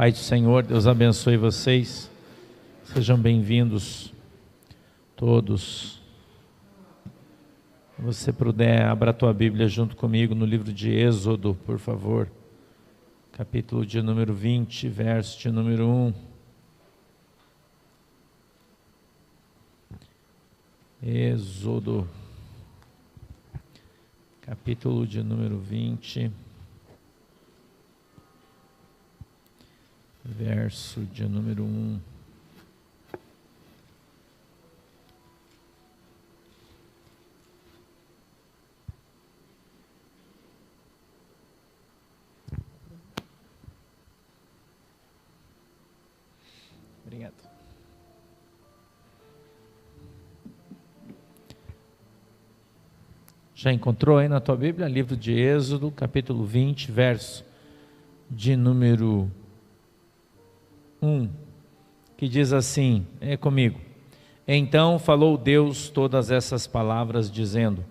Pai do Senhor, Deus abençoe vocês. Sejam bem-vindos todos. Se você puder, abra a tua Bíblia junto comigo no livro de Êxodo, por favor. Capítulo de número 20, verso de número 1. Êxodo, capítulo de número 20, verso de número 1. Obrigado. Já encontrou aí na tua Bíblia? Livro de Êxodo, capítulo 20, verso de número 1, que diz assim, é comigo. Então falou Deus todas essas palavras, dizendo: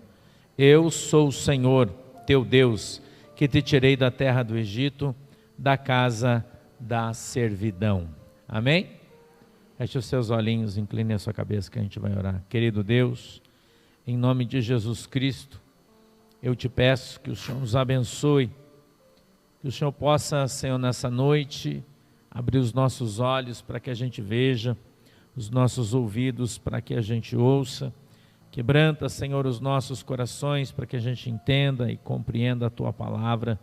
Eu sou o Senhor, teu Deus, que te tirei da terra do Egito, da casa da servidão. Amém? Feche os seus olhinhos, incline a sua cabeça que a gente vai orar. Querido Deus, em nome de Jesus Cristo, eu te peço que o Senhor nos abençoe, que o Senhor possa, Senhor, nessa noite, abrir os nossos olhos para que a gente veja, os nossos ouvidos para que a gente ouça, quebranta, Senhor, os nossos corações para que a gente entenda e compreenda a Tua palavra,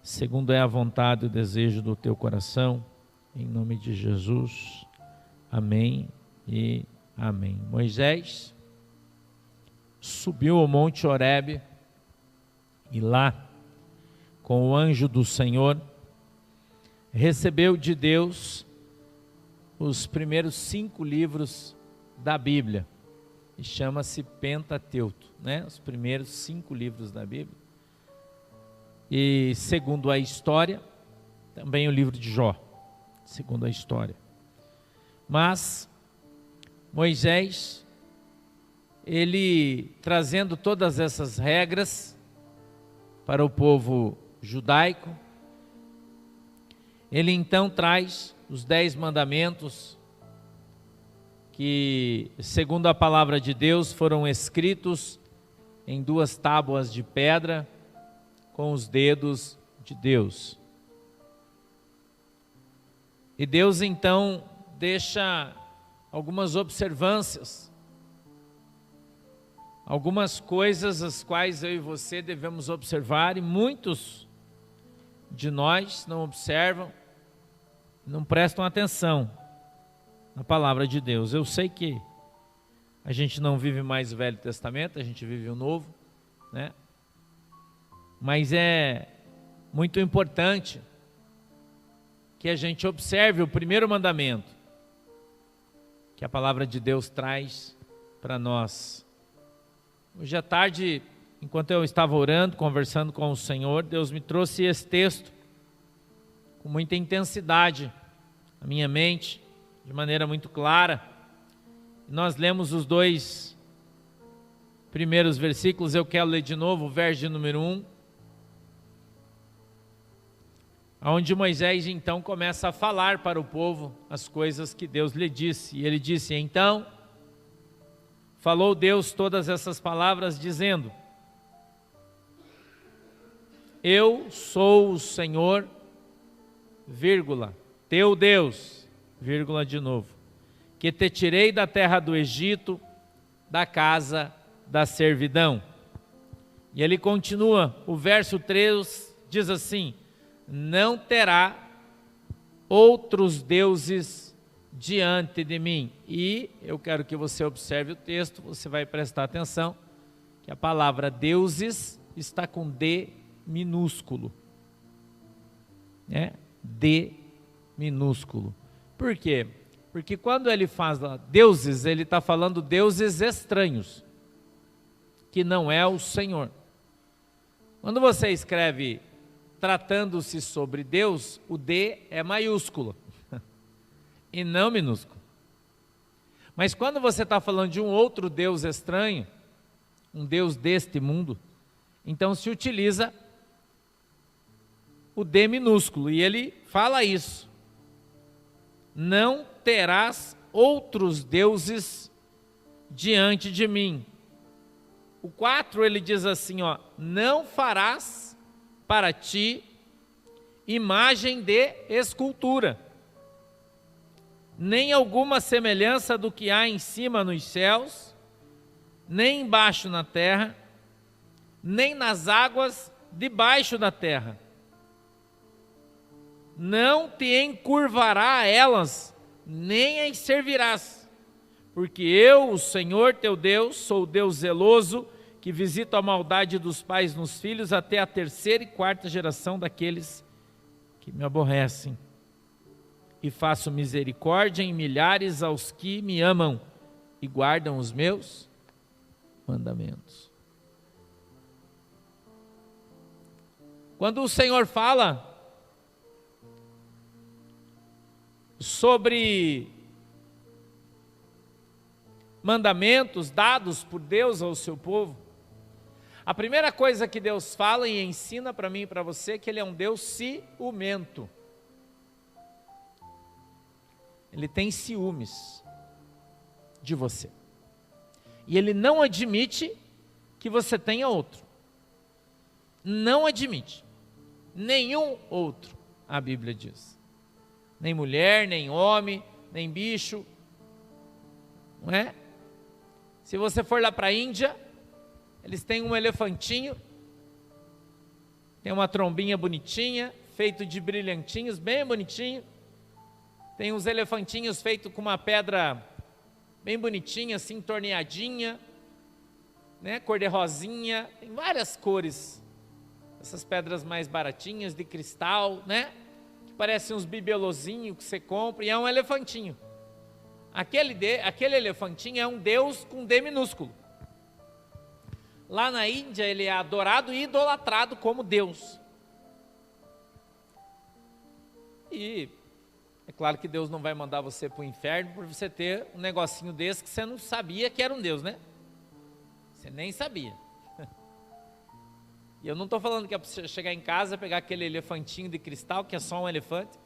segundo é a vontade e o desejo do Teu coração, em nome de Jesus, amém e amém. Moisés subiu ao monte Horebe e lá, com o anjo do Senhor, recebeu de Deus os primeiros 5 livros da Bíblia, e chama-se Pentateuco, né? Os primeiros 5 livros da Bíblia, e segundo a história, também o livro de Jó, segundo a história. Mas Moisés, ele trazendo todas essas regras para o povo judaico, ele então traz os 10 mandamentos que, segundo a palavra de Deus, foram escritos em 2 tábuas de pedra com os dedos de Deus. E Deus então deixa algumas observâncias, algumas coisas as quais eu e você devemos observar, e muitos de nós não observam, não prestam atenção na palavra de Deus. Eu sei que a gente não vive mais o Velho Testamento, a gente vive o Novo, né? Mas é muito importante que a gente observe o primeiro mandamento que a palavra de Deus traz para nós. Hoje à tarde, enquanto eu estava orando, conversando com o Senhor, Deus me trouxe esse texto com muita intensidade à minha mente, de maneira muito clara. Nós lemos os 2 primeiros versículos, eu quero ler de novo o verso de número 1, onde Moisés então começa a falar para o povo as coisas que Deus lhe disse. E ele disse: Então falou Deus todas essas palavras, dizendo: Eu sou o Senhor, vírgula, teu Deus, vírgula de novo, que te tirei da terra do Egito, da casa da servidão. E ele continua, o verso 3 diz assim: Não terá outros deuses diante de mim. E eu quero que você observe o texto, você vai prestar atenção, que a palavra deuses está com D minúsculo, né? D minúsculo. Por quê? Porque quando ele fala deuses, ele está falando deuses estranhos, que não é o Senhor. Quando você escreve tratando-se sobre Deus, o D é maiúsculo e não minúsculo. Mas quando você está falando de um outro Deus estranho, um Deus deste mundo, então se utiliza o D minúsculo, e ele fala isso. não terás outros deuses diante de mim. O 4 ele diz assim, ó, não farás para ti imagem de escultura, nem alguma semelhança do que há em cima nos céus, nem embaixo na terra, nem nas águas debaixo da terra. Não te encurvará a elas, nem as servirás, porque eu, o Senhor teu Deus, sou o Deus zeloso, que visito a maldade dos pais nos filhos até a 3ª e 4ª geração daqueles que me aborrecem. E faço misericórdia em milhares aos que me amam e guardam os meus mandamentos. Quando o Senhor fala sobre mandamentos dados por Deus ao seu povo, a primeira coisa que Deus fala e ensina para mim e para você é que Ele é um Deus ciumento. Ele tem ciúmes de você. E Ele não admite que você tenha outro. Não admite. Nenhum outro, a Bíblia diz. Nem mulher, nem homem, nem bicho. Não é? Se você for lá para a Índia, eles têm um elefantinho, tem uma trombinha bonitinha, feito de brilhantinhos, bem bonitinho. Tem uns elefantinhos feitos com uma pedra bem bonitinha, assim, torneadinha, né? Cor de rosinha, tem várias cores. Essas pedras mais baratinhas, de cristal, né? Que parecem uns bibelozinhos que você compra, e é um elefantinho. Aquele elefantinho é um Deus com D minúsculo. Lá na Índia ele é adorado e idolatrado como Deus. E é claro que Deus não vai mandar você para o inferno por você ter um negocinho desse que você não sabia que era um Deus, né? Você nem sabia. E eu não estou falando que é para você chegar em casa, pegar aquele elefantinho de cristal, que é só um elefante,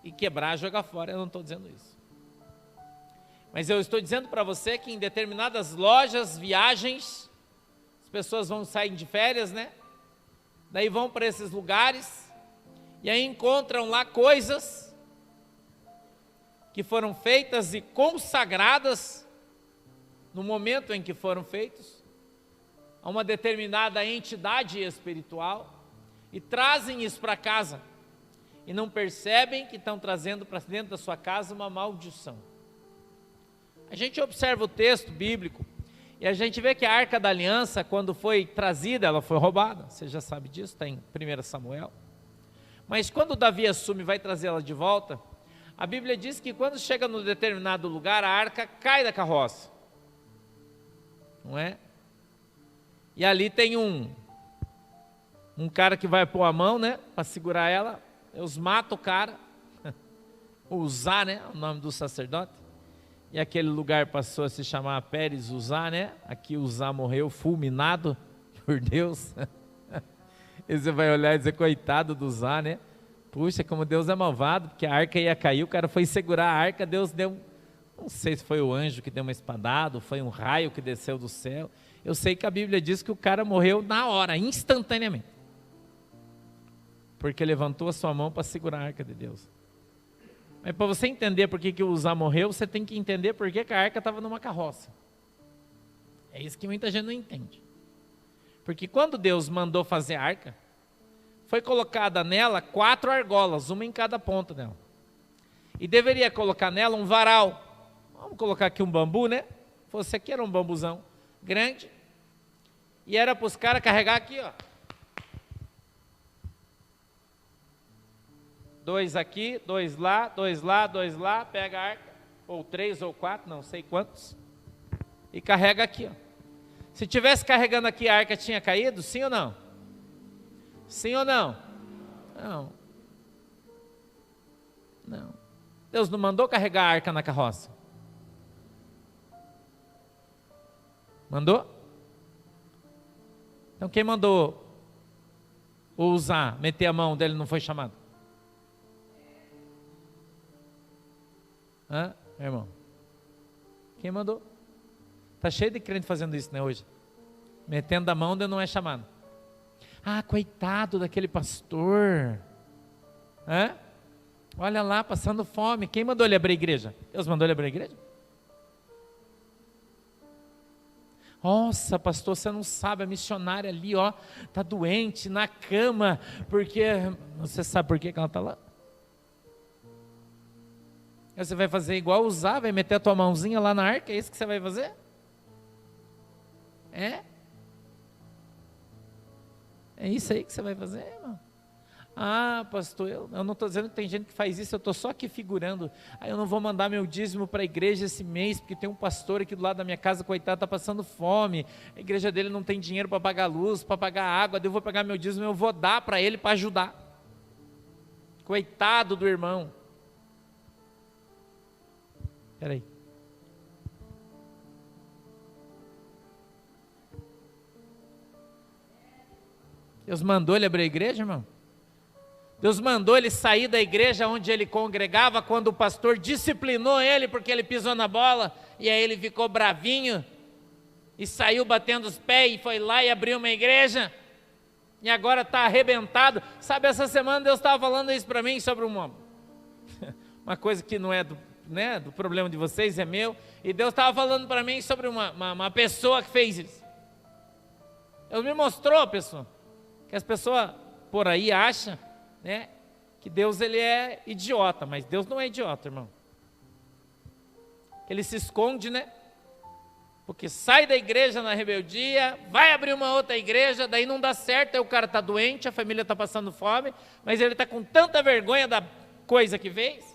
e quebrar e jogar fora. Eu não estou dizendo isso. Mas eu estou dizendo para você que em determinadas lojas, viagens, as pessoas vão sair de férias, né? Daí vão para esses lugares, e aí encontram lá coisas que foram feitas e consagradas no momento em que foram feitos a uma determinada entidade espiritual, e trazem isso para casa e não percebem que estão trazendo para dentro da sua casa uma maldição. A gente observa o texto bíblico e a gente vê que a Arca da Aliança, quando foi trazida, ela foi roubada. Você já sabe disso, está em 1 Samuel. Mas quando Davi assume e vai trazê-la de volta, a Bíblia diz que quando chega num determinado lugar, a arca cai da carroça. Não é? E ali tem um cara que vai pôr a mão, né, para segurar ela. Eles matam o cara. Uzá, né, o nome do sacerdote. E aquele lugar passou a se chamar Pérez Uzá, né? Aqui Uzá morreu fulminado por Deus. E você vai olhar e dizer, coitado do Uzá, né? Puxa, como Deus é malvado, porque a arca ia cair, o cara foi segurar a arca, Deus deu, não sei se foi o anjo que deu uma espadada, ou foi um raio que desceu do céu. Eu sei que a Bíblia diz que o cara morreu na hora, instantaneamente. Porque levantou a sua mão para segurar a arca de Deus. Mas para você entender por que o Uzá morreu, você tem que entender por que a arca estava numa carroça. É isso que muita gente não entende. Porque quando Deus mandou fazer a arca, foi colocada nela 4 argolas, uma em cada ponta dela. E deveria colocar nela um varal. Vamos colocar aqui um bambu, né? Fosse aqui era um bambuzão grande. E era para os caras carregar aqui, ó. 2 aqui, 2 lá, 2 lá, 2 lá, pega a arca, ou 3 ou 4, não sei quantos, e carrega aqui, ó. Se tivesse carregando aqui, a arca tinha caído, sim ou não? Sim ou não? Não. Não. Deus não mandou carregar a arca na carroça? Mandou? Então quem mandou usar, meter a mão dele não foi chamado? Hã, irmão? Quem mandou? Está cheio de crente fazendo isso, né, hoje? Metendo a mão onde não é chamado. Ah, coitado daquele pastor. Hã? Olha lá, passando fome. Quem mandou ele abrir a igreja? Deus mandou ele abrir a igreja? Nossa, pastor, você não sabe, a missionária ali, ó, tá doente, na cama, porque, você sabe por que ela está lá? Você vai fazer igual usar, vai meter a tua mãozinha lá na arca, é isso que você vai fazer? É? É isso aí que você vai fazer, irmão? Ah, pastor, eu não estou dizendo que tem gente que faz isso, eu estou só aqui figurando. Ah, eu não vou mandar meu dízimo para a igreja esse mês, porque tem um pastor aqui do lado da minha casa, coitado, está passando fome. A igreja dele não tem dinheiro para pagar luz, para pagar água, daí eu vou pegar meu dízimo, eu vou dar para ele para ajudar. Coitado do irmão. Espera aí. Deus mandou ele abrir a igreja, irmão? Deus mandou ele sair da igreja onde ele congregava quando o pastor disciplinou ele porque ele pisou na bola e aí ele ficou bravinho e saiu batendo os pés e foi lá e abriu uma igreja e agora está arrebentado. Sabe, essa semana Deus estava falando isso para mim sobre uma coisa que não é do problema de vocês, é meu, e Deus estava falando para mim sobre uma pessoa que fez isso. Deus me mostrou a pessoa, que as pessoas por aí acham, né, que Deus ele é idiota, mas Deus não é idiota, irmão. Ele se esconde, né? Porque sai da igreja na rebeldia, vai abrir uma outra igreja, daí não dá certo, aí o cara está doente, a família está passando fome, mas ele está com tanta vergonha da coisa que fez,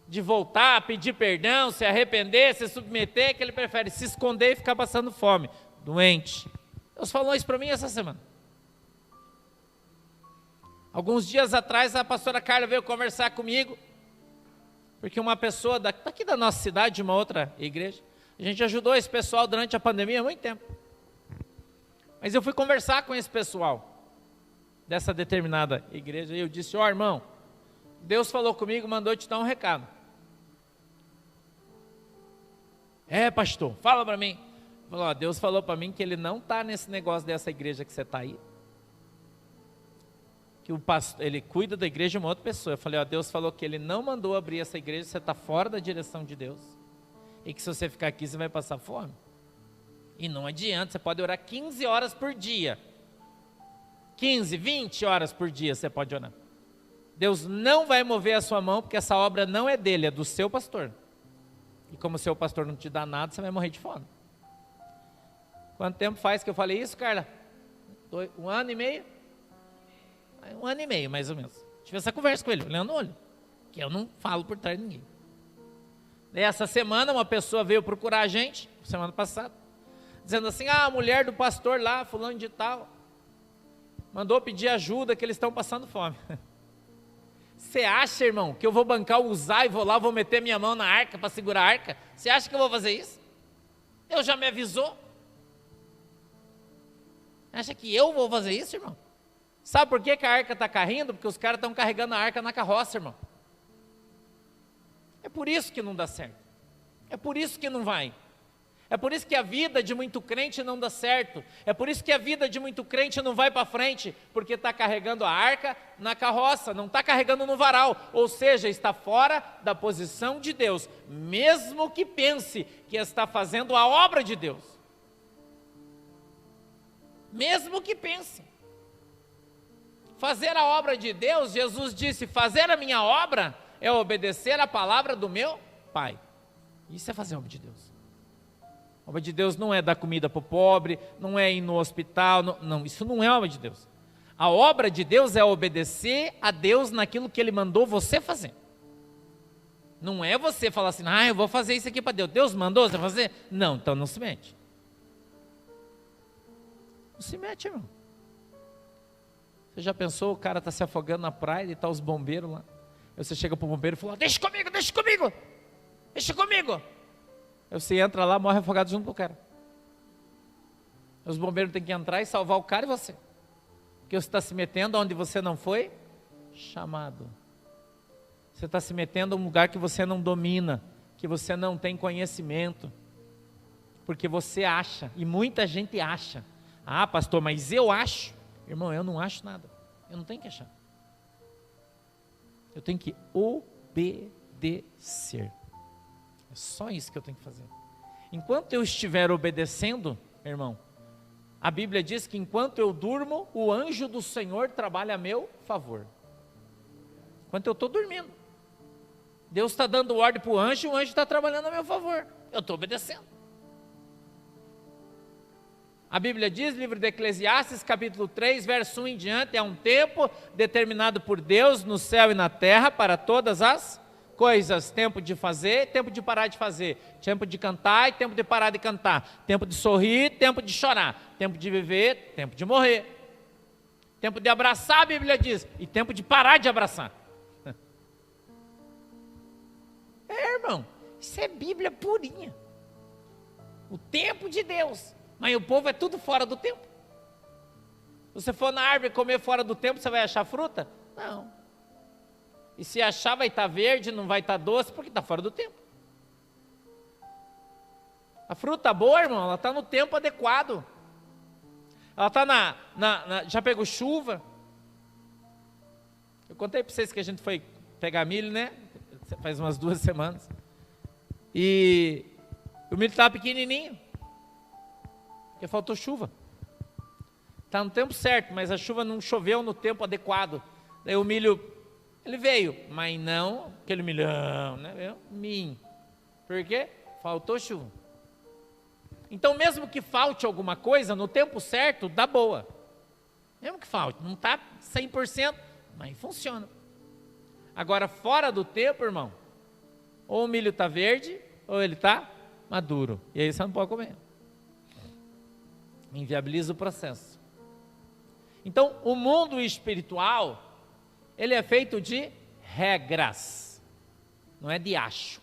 de voltar, pedir perdão, se arrepender, se submeter, que ele prefere se esconder e ficar passando fome, doente. Deus falou isso para mim essa semana. Alguns dias atrás a pastora Carla veio conversar comigo, porque uma pessoa daqui da nossa cidade, de uma outra igreja, a gente ajudou esse pessoal durante a pandemia há muito tempo. Mas eu fui conversar com esse pessoal, dessa determinada igreja, e eu disse, ó irmão, Deus falou comigo, mandou te dar um recado. É pastor, fala para mim. Falou, ó, Deus falou para mim que ele não está nesse negócio dessa igreja que você está aí. Que o pastor, ele cuida da igreja de uma outra pessoa. Eu falei, ó, Deus falou que ele não mandou abrir essa igreja, você está fora da direção de Deus. E que se você ficar aqui, você vai passar fome. E não adianta, você pode orar 15 horas por dia. 15, 20 horas por dia você pode orar. Deus não vai mover a sua mão, porque essa obra não é dele, é do seu pastor. E como o seu pastor não te dá nada, você vai morrer de fome. Quanto tempo faz que eu falei isso, Carla? 1 ano e meio? 1 ano e meio, mais ou menos. Tive essa conversa com ele, olhando no olho. Que eu não falo por trás de ninguém. Essa semana, uma pessoa veio procurar a gente, semana passada, dizendo assim, a mulher do pastor lá, fulano de tal, mandou pedir ajuda, que eles estão passando fome. Você acha, irmão, que eu vou bancar o usar e vou lá, vou meter minha mão na arca para segurar a arca? Você acha que eu vou fazer isso? Deus já me avisou. Acha que eu vou fazer isso, irmão? Sabe por que a arca está caindo? Porque os caras estão carregando a arca na carroça, irmão. É por isso que não dá certo. É por isso que não vai. É por isso que a vida de muito crente não dá certo. É por isso que a vida de muito crente não vai para frente, porque está carregando a arca na carroça, não está carregando no varal, ou seja, está fora da posição de Deus, mesmo que pense que está fazendo a obra de Deus. Mesmo que pense. Fazer a obra de Deus, Jesus disse, fazer a minha obra é obedecer a palavra do meu Pai. Isso é fazer a obra de Deus. A obra de Deus não é dar comida para o pobre, não é ir no hospital, não, isso não é obra de Deus. A obra de Deus é obedecer a Deus naquilo que Ele mandou você fazer. Não é você falar assim, eu vou fazer isso aqui para Deus. Deus mandou você fazer? Não, então não se mete. Não se mete, irmão. Você já pensou, o cara está se afogando na praia e está os bombeiros lá. Aí você chega para o bombeiro e fala, deixa comigo, deixa comigo, deixa comigo. Aí você entra lá, morre afogado junto com o cara. Os bombeiros têm que entrar e salvar o cara e você. Porque você está se metendo onde você não foi chamado. Você está se metendo em um lugar que você não domina, que você não tem conhecimento. Porque você acha, e muita gente acha. Ah, pastor, mas eu acho. Irmão, eu não acho nada. Eu não tenho que achar. Eu tenho que obedecer. É só isso que eu tenho que fazer. Enquanto eu estiver obedecendo, irmão, a Bíblia diz que enquanto eu durmo, o anjo do Senhor trabalha a meu favor. Enquanto eu estou dormindo, Deus está dando ordem para o anjo está trabalhando a meu favor. Eu estou obedecendo. A Bíblia diz, livro de Eclesiastes, capítulo 3, verso 1 em diante, é um tempo determinado por Deus no céu e na terra para todas as coisas. Tempo de fazer, tempo de parar de fazer. Tempo de cantar e tempo de parar de cantar. Tempo de sorrir, tempo de chorar. Tempo de viver, tempo de morrer. Tempo de abraçar, a Bíblia diz, e tempo de parar de abraçar. Irmão, isso é Bíblia purinha. O tempo de Deus. Mas o povo é tudo fora do tempo. Se você for na árvore comer fora do tempo, você vai achar fruta? Não. E se achar, vai estar verde, não vai estar doce, porque está fora do tempo. A fruta boa, irmão, ela está no tempo adequado. Ela está já pegou chuva. Eu contei para vocês que a gente foi pegar milho, né? Faz umas 2 semanas. E o milho estava pequenininho. Porque faltou chuva. Está no tempo certo, mas a chuva não choveu no tempo adequado. Daí o milho, ele veio, mas não aquele milhão, né? Por quê? Faltou chuva. Então mesmo que falte alguma coisa, no tempo certo, dá boa. Mesmo que falte, não está 100%, mas funciona. Agora fora do tempo, irmão, ou o milho está verde, ou ele está maduro. E aí você não pode comer. Inviabiliza o processo. Então, o mundo espiritual, ele é feito de regras, não é de acho.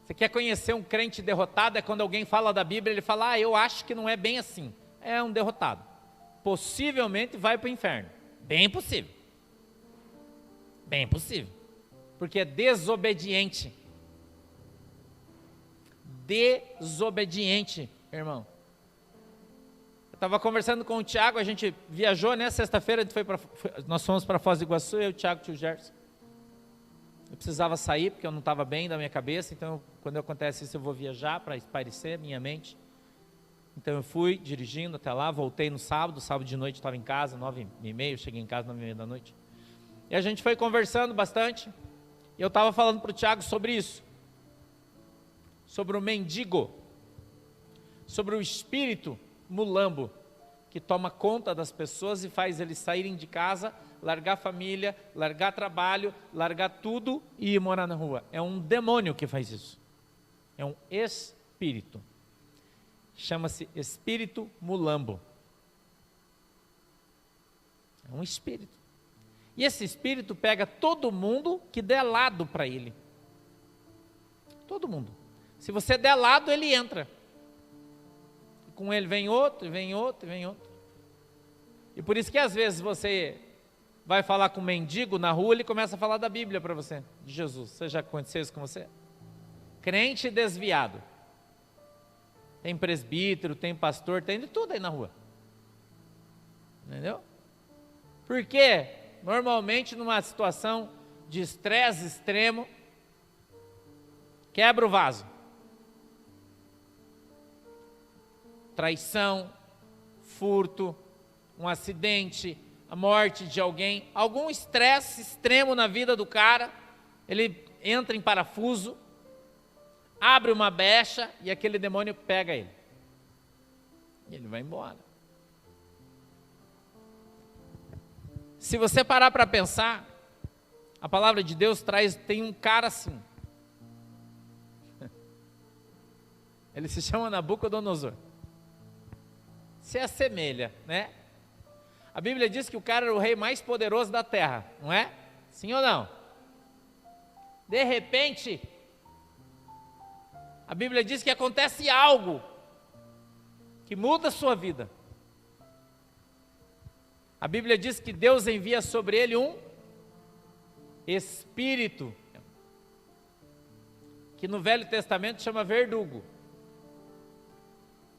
Você quer conhecer um crente derrotado? É quando alguém fala da Bíblia, ele fala, eu acho que não é bem assim. É um derrotado. Possivelmente vai para o inferno. Bem possível. Bem possível. Porque é desobediente. Desobediente, irmão. Eu estava conversando com o Tiago, a gente viajou, né? Sexta-feira nós fomos para Foz do Iguaçu, eu, o Tiago e o tio Gerson. Eu precisava sair, porque eu não estava bem da minha cabeça, então quando acontece isso eu vou viajar para espairecer minha mente. Então eu fui dirigindo até lá, voltei no sábado de noite estava em casa, 9h30, cheguei em casa 9h30 da noite. E a gente foi conversando bastante, e eu estava falando para o Tiago sobre isso. Sobre o mendigo, sobre o espírito mulambo, que toma conta das pessoas e faz eles saírem de casa, largar família, largar trabalho, largar tudo e ir morar na rua. É um demônio que faz isso. É um espírito. Chama-se espírito mulambo. É um espírito. E esse espírito pega todo mundo que der lado para ele. Todo mundo. Se você der lado, ele entra. Com ele vem outro, e vem outro, e vem outro. E por isso que às vezes você vai falar com um mendigo na rua, ele começa a falar da Bíblia para você, de Jesus. Você já aconteceu isso com você? Crente desviado. Tem presbítero, tem pastor, tem de tudo aí na rua. Entendeu? Porque normalmente numa situação de estresse extremo, quebra o vaso. Traição, furto, um acidente, a morte de alguém, algum estresse extremo na vida do cara, ele entra em parafuso, abre uma brecha e aquele demônio pega ele. E ele vai embora. Se você parar para pensar, a palavra de Deus tem um cara assim. Ele se chama Nabucodonosor. Se assemelha, né? A Bíblia diz que o cara era o rei mais poderoso da terra, não é? Sim ou não? De repente, a Bíblia diz que acontece algo que muda a sua vida. A Bíblia diz que Deus envia sobre ele um espírito, que no Velho Testamento chama verdugo,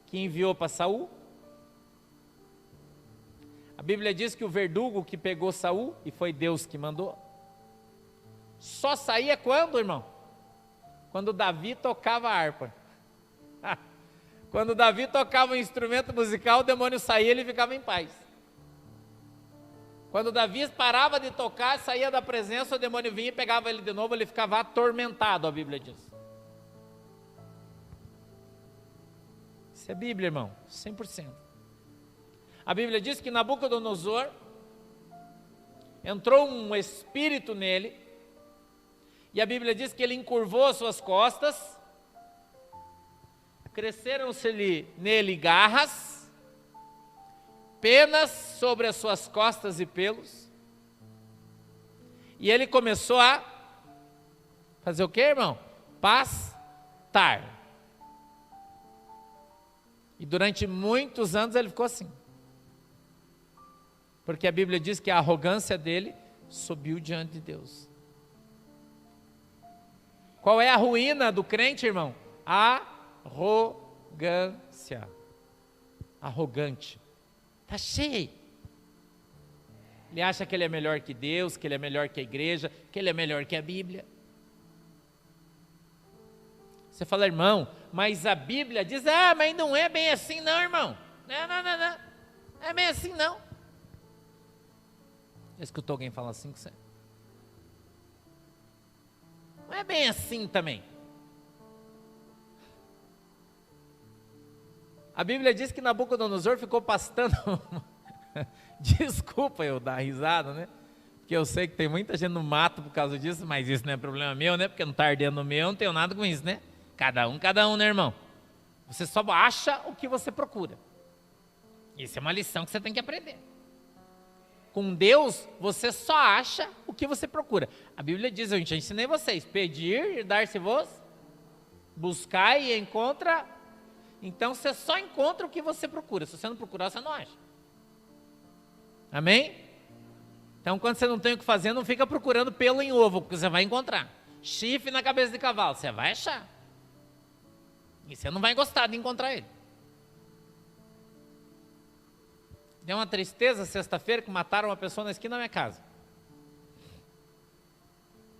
que enviou para Saul. A Bíblia diz que o verdugo que pegou Saul, e foi Deus que mandou, só saía quando, irmão? Quando Davi tocava a harpa. Quando Davi tocava um instrumento musical, o demônio saía e ele ficava em paz. Quando Davi parava de tocar, saía da presença, o demônio vinha e pegava ele de novo, ele ficava atormentado, a Bíblia diz. Isso é Bíblia, irmão, 100%. A Bíblia diz que Nabucodonosor entrou um espírito nele, e a Bíblia diz que ele encurvou as suas costas, cresceram-se nele garras, penas sobre as suas costas e pelos, e ele começou a fazer o que, irmão? Pastar. E durante muitos anos ele ficou assim, porque a Bíblia diz que a arrogância dele subiu diante de Deus. Qual é a ruína do crente, irmão? Arrogância. Arrogante. Está cheio. Ele acha que ele é melhor que Deus, que ele é melhor que a igreja, que ele é melhor que a Bíblia. Você fala, irmão, mas a Bíblia diz, mas não é bem assim não, irmão. Não. Não é bem assim não. Já escutou alguém falar assim com você? Não é bem assim também. A Bíblia diz que Nabucodonosor ficou pastando. Desculpa eu dar risada, né? Porque eu sei que tem muita gente no mato por causa disso, mas isso não é problema meu, né? Porque não está ardendo no meu, não tenho nada com isso, né? Cada um, né, irmão? Você só acha o que você procura. Isso é uma lição que você tem que aprender. Com Deus, você só acha o que você procura. A Bíblia diz, eu já ensinei vocês, pedir e dar-se-vos, buscar e encontra. Então você só encontra o que você procura. Se você não procurar, você não acha. Amém? Então quando você não tem o que fazer, não fica procurando pelo em ovo, porque você vai encontrar. Chifre na cabeça de cavalo, você vai achar. E você não vai gostar de encontrar ele. Deu uma tristeza sexta-feira que mataram uma pessoa na esquina da minha casa.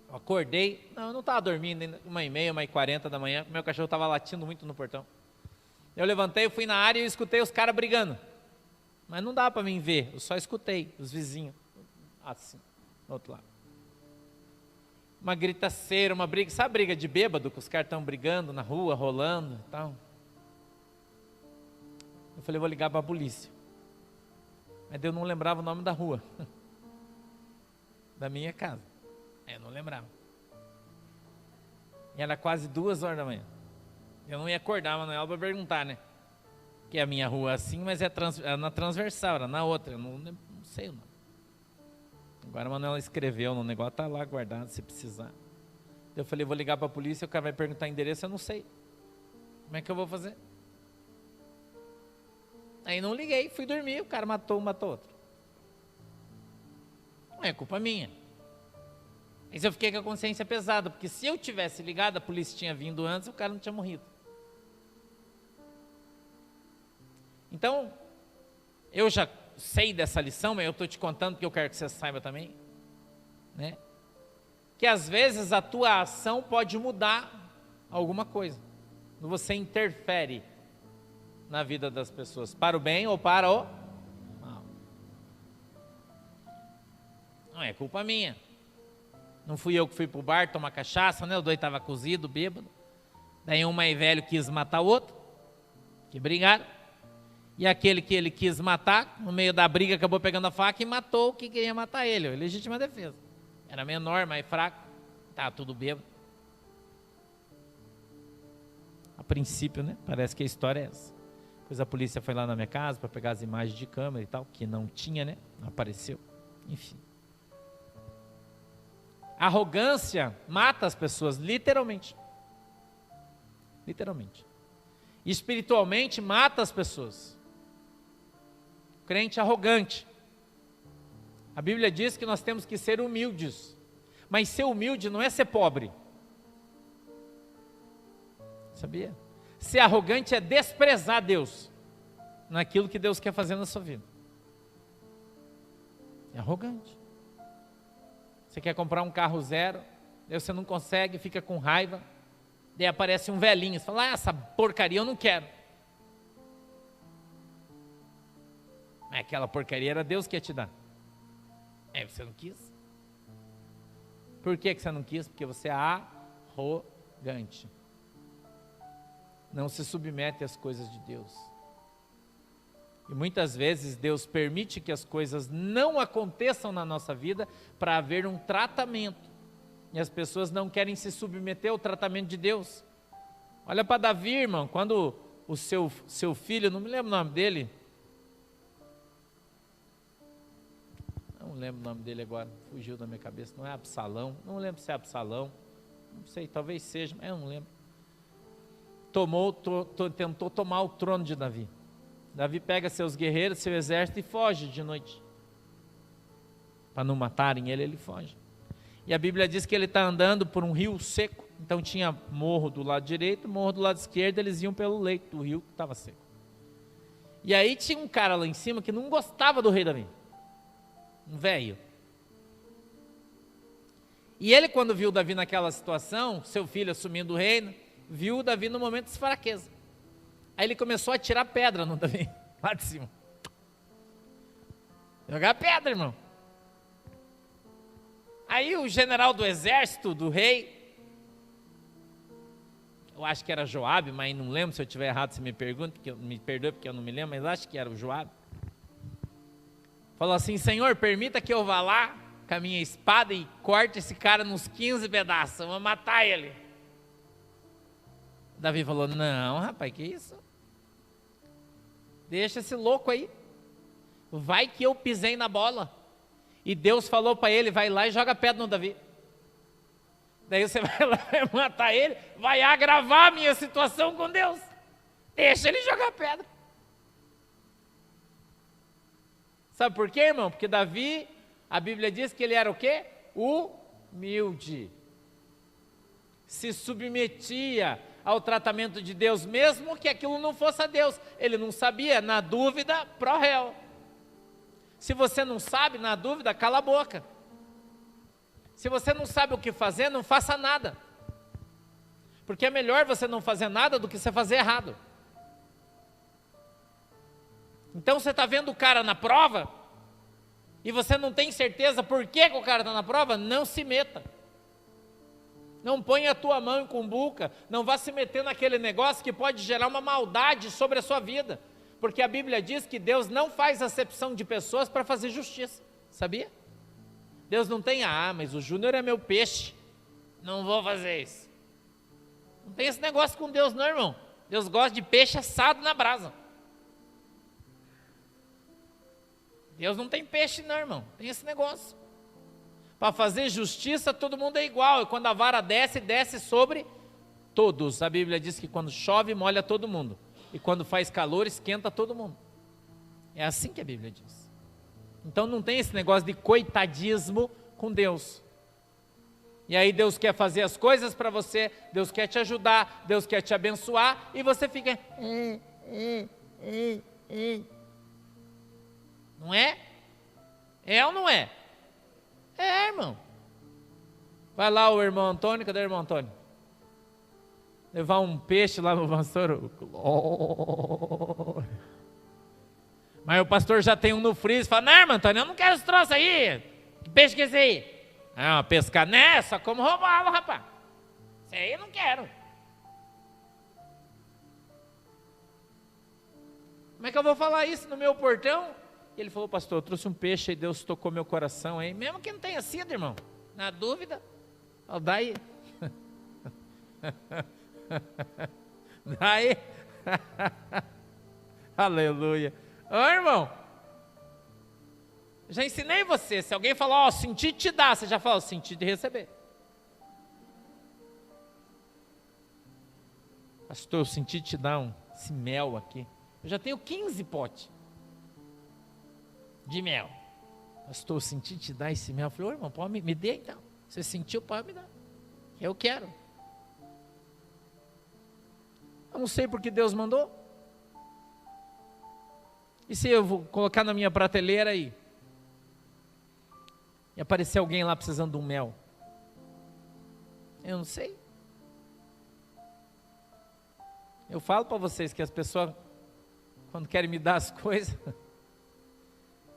Eu acordei, eu não estava dormindo, 1h30, 1h40 da manhã, meu cachorro estava latindo muito no portão. Eu levantei, eu fui na área e eu escutei os caras brigando. Mas não dá para mim ver, eu só escutei os vizinhos, assim, do outro lado. Uma gritaceira, uma briga, sabe a briga de bêbado, que os caras estão brigando na rua, rolando e tal. Eu falei, vou ligar para a polícia. Mas eu não lembrava o nome da rua, da minha casa. Eu não lembrava. E era quase 2h da manhã. Eu não ia acordar a Manuela para perguntar, né? Que a minha rua é assim, mas é na transversal, era na outra, eu não sei o nome. Agora a Manuela escreveu no negócio, está lá guardado, se precisar. Eu falei, vou ligar para a polícia, o cara vai perguntar endereço, eu não sei. Como é que eu vou fazer? Aí não liguei, fui dormir, o cara matou outro. Não é culpa minha. Mas eu fiquei com a consciência pesada, porque se eu tivesse ligado, a polícia tinha vindo antes, o cara não tinha morrido. Então, eu já sei dessa lição, mas eu estou te contando porque eu quero que você saiba também, né? Que às vezes a tua ação pode mudar alguma coisa. Você interfere na vida das pessoas, para o bem ou para o mal. Não é culpa minha. Não fui eu que fui para o bar tomar cachaça, né? O doido estava cozido, bêbado. Daí um mais velho quis matar o outro, que brigaram. E aquele que ele quis matar, no meio da briga, acabou pegando a faca e matou o que queria matar ele. Legítima defesa. Era menor, mais fraco, estava tudo bêbado. A princípio, né? Parece que a história é essa. Depois a polícia foi lá na minha casa para pegar as imagens de câmera e tal, que não tinha, né? Não apareceu. Enfim. Arrogância mata as pessoas, literalmente. Literalmente. Espiritualmente mata as pessoas. Crente arrogante. A Bíblia diz que nós temos que ser humildes. Mas ser humilde não é ser pobre. Sabia? Ser arrogante é desprezar Deus naquilo que Deus quer fazer na sua vida. É arrogante. Você quer comprar um carro zero, daí você não consegue, fica com raiva, daí aparece um velhinho, você fala, essa porcaria eu não quero. Mas aquela porcaria era Deus que ia te dar. Você não quis. Por que você não quis? Porque você é arrogante. Não se submete às coisas de Deus. E muitas vezes Deus permite que as coisas não aconteçam na nossa vida para haver um tratamento. E as pessoas não querem se submeter ao tratamento de Deus. Olha para Davi, irmão, quando o seu filho, não me lembro o nome dele, não lembro o nome dele agora, fugiu da minha cabeça, não é Absalão, não lembro se é Absalão, não sei, talvez seja, mas eu não lembro. Tentou tomar o trono de Davi. Davi pega seus guerreiros, seu exército e foge de noite. Para não matarem ele, ele foge. E a Bíblia diz que ele está andando por um rio seco. Então tinha morro do lado direito, morro do lado esquerdo, eles iam pelo leito do rio que estava seco. E aí tinha um cara lá em cima que não gostava do rei Davi. Um velho. E ele, quando viu Davi naquela situação, seu filho assumindo o reino, viu Davi no momento de fraqueza. Aí ele começou a tirar pedra no Davi, lá de cima. Jogar pedra, irmão. Aí o general do exército, do rei, eu acho que era Joabe, mas não lembro, se eu estiver errado, você me perdoe porque eu não me lembro, mas acho que era o Joabe. Falou assim, Senhor, permita que eu vá lá com a minha espada e corte esse cara nos 15 pedaços, eu vou matar ele. Davi falou, não rapaz, que isso? Deixa esse louco aí, vai que eu pisei na bola. E Deus falou para ele, vai lá e joga pedra no Davi. Daí você vai lá e matar ele, vai agravar a minha situação com Deus. Deixa ele jogar pedra. Sabe por quê, irmão? Porque Davi, a Bíblia diz que ele era o quê? Humilde. Se submetia ao tratamento de Deus, mesmo que aquilo não fosse a Deus. Ele não sabia, na dúvida, pro réu. Se você não sabe, na dúvida, cala a boca. Se você não sabe o que fazer, não faça nada. Porque é melhor você não fazer nada do que você fazer errado. Então você está vendo o cara na prova, e você não tem certeza por que o cara está na prova, não se meta. Não ponha a tua mão em cumbuca, não vá se meter naquele negócio que pode gerar uma maldade sobre a sua vida. Porque a Bíblia diz que Deus não faz acepção de pessoas para fazer justiça, sabia? Deus não tem, mas o Júnior é meu peixe, não vou fazer isso. Não tem esse negócio com Deus não, irmão. Deus gosta de peixe assado na brasa. Deus não tem peixe não, irmão, tem esse negócio. Para fazer justiça todo mundo é igual, e quando a vara desce, desce sobre todos. A Bíblia diz que quando chove molha todo mundo. E quando faz calor, esquenta todo mundo. É assim que a Bíblia diz. Então não tem esse negócio de coitadismo com Deus. E aí Deus quer fazer as coisas para você, Deus quer te ajudar, Deus quer te abençoar, e você fica... Não é? É ou não é? É, irmão. Vai lá o irmão Antônio, cadê o irmão Antônio? Levar um peixe lá no pastor. Mas o pastor já tem um no freezer. Fala, não, irmão Antônio, eu não quero esse troço aí. Que peixe que é esse aí? Ah, pescar nessa, como roubá-lo, rapaz. Isso aí eu não quero. Como é que eu vou falar isso no meu portão? E ele falou, pastor, eu trouxe um peixe e Deus tocou meu coração aí. Mesmo que não tenha sido, irmão. Na dúvida, daí... Daí, aleluia. Irmão, já ensinei você. Se alguém falar, senti te dar, você já fala, senti de receber. Pastor, eu senti te dar esse mel aqui. Eu já tenho 15 potes de mel. Pastor, eu senti te dar esse mel. Eu falei, irmão, pode me dê então. Você sentiu, pode me dar. Eu quero. Eu não sei porque Deus mandou. E se eu vou colocar na minha prateleira aí e aparecer alguém lá precisando de um mel? Eu não sei. Eu falo para vocês que as pessoas, quando querem me dar as coisas,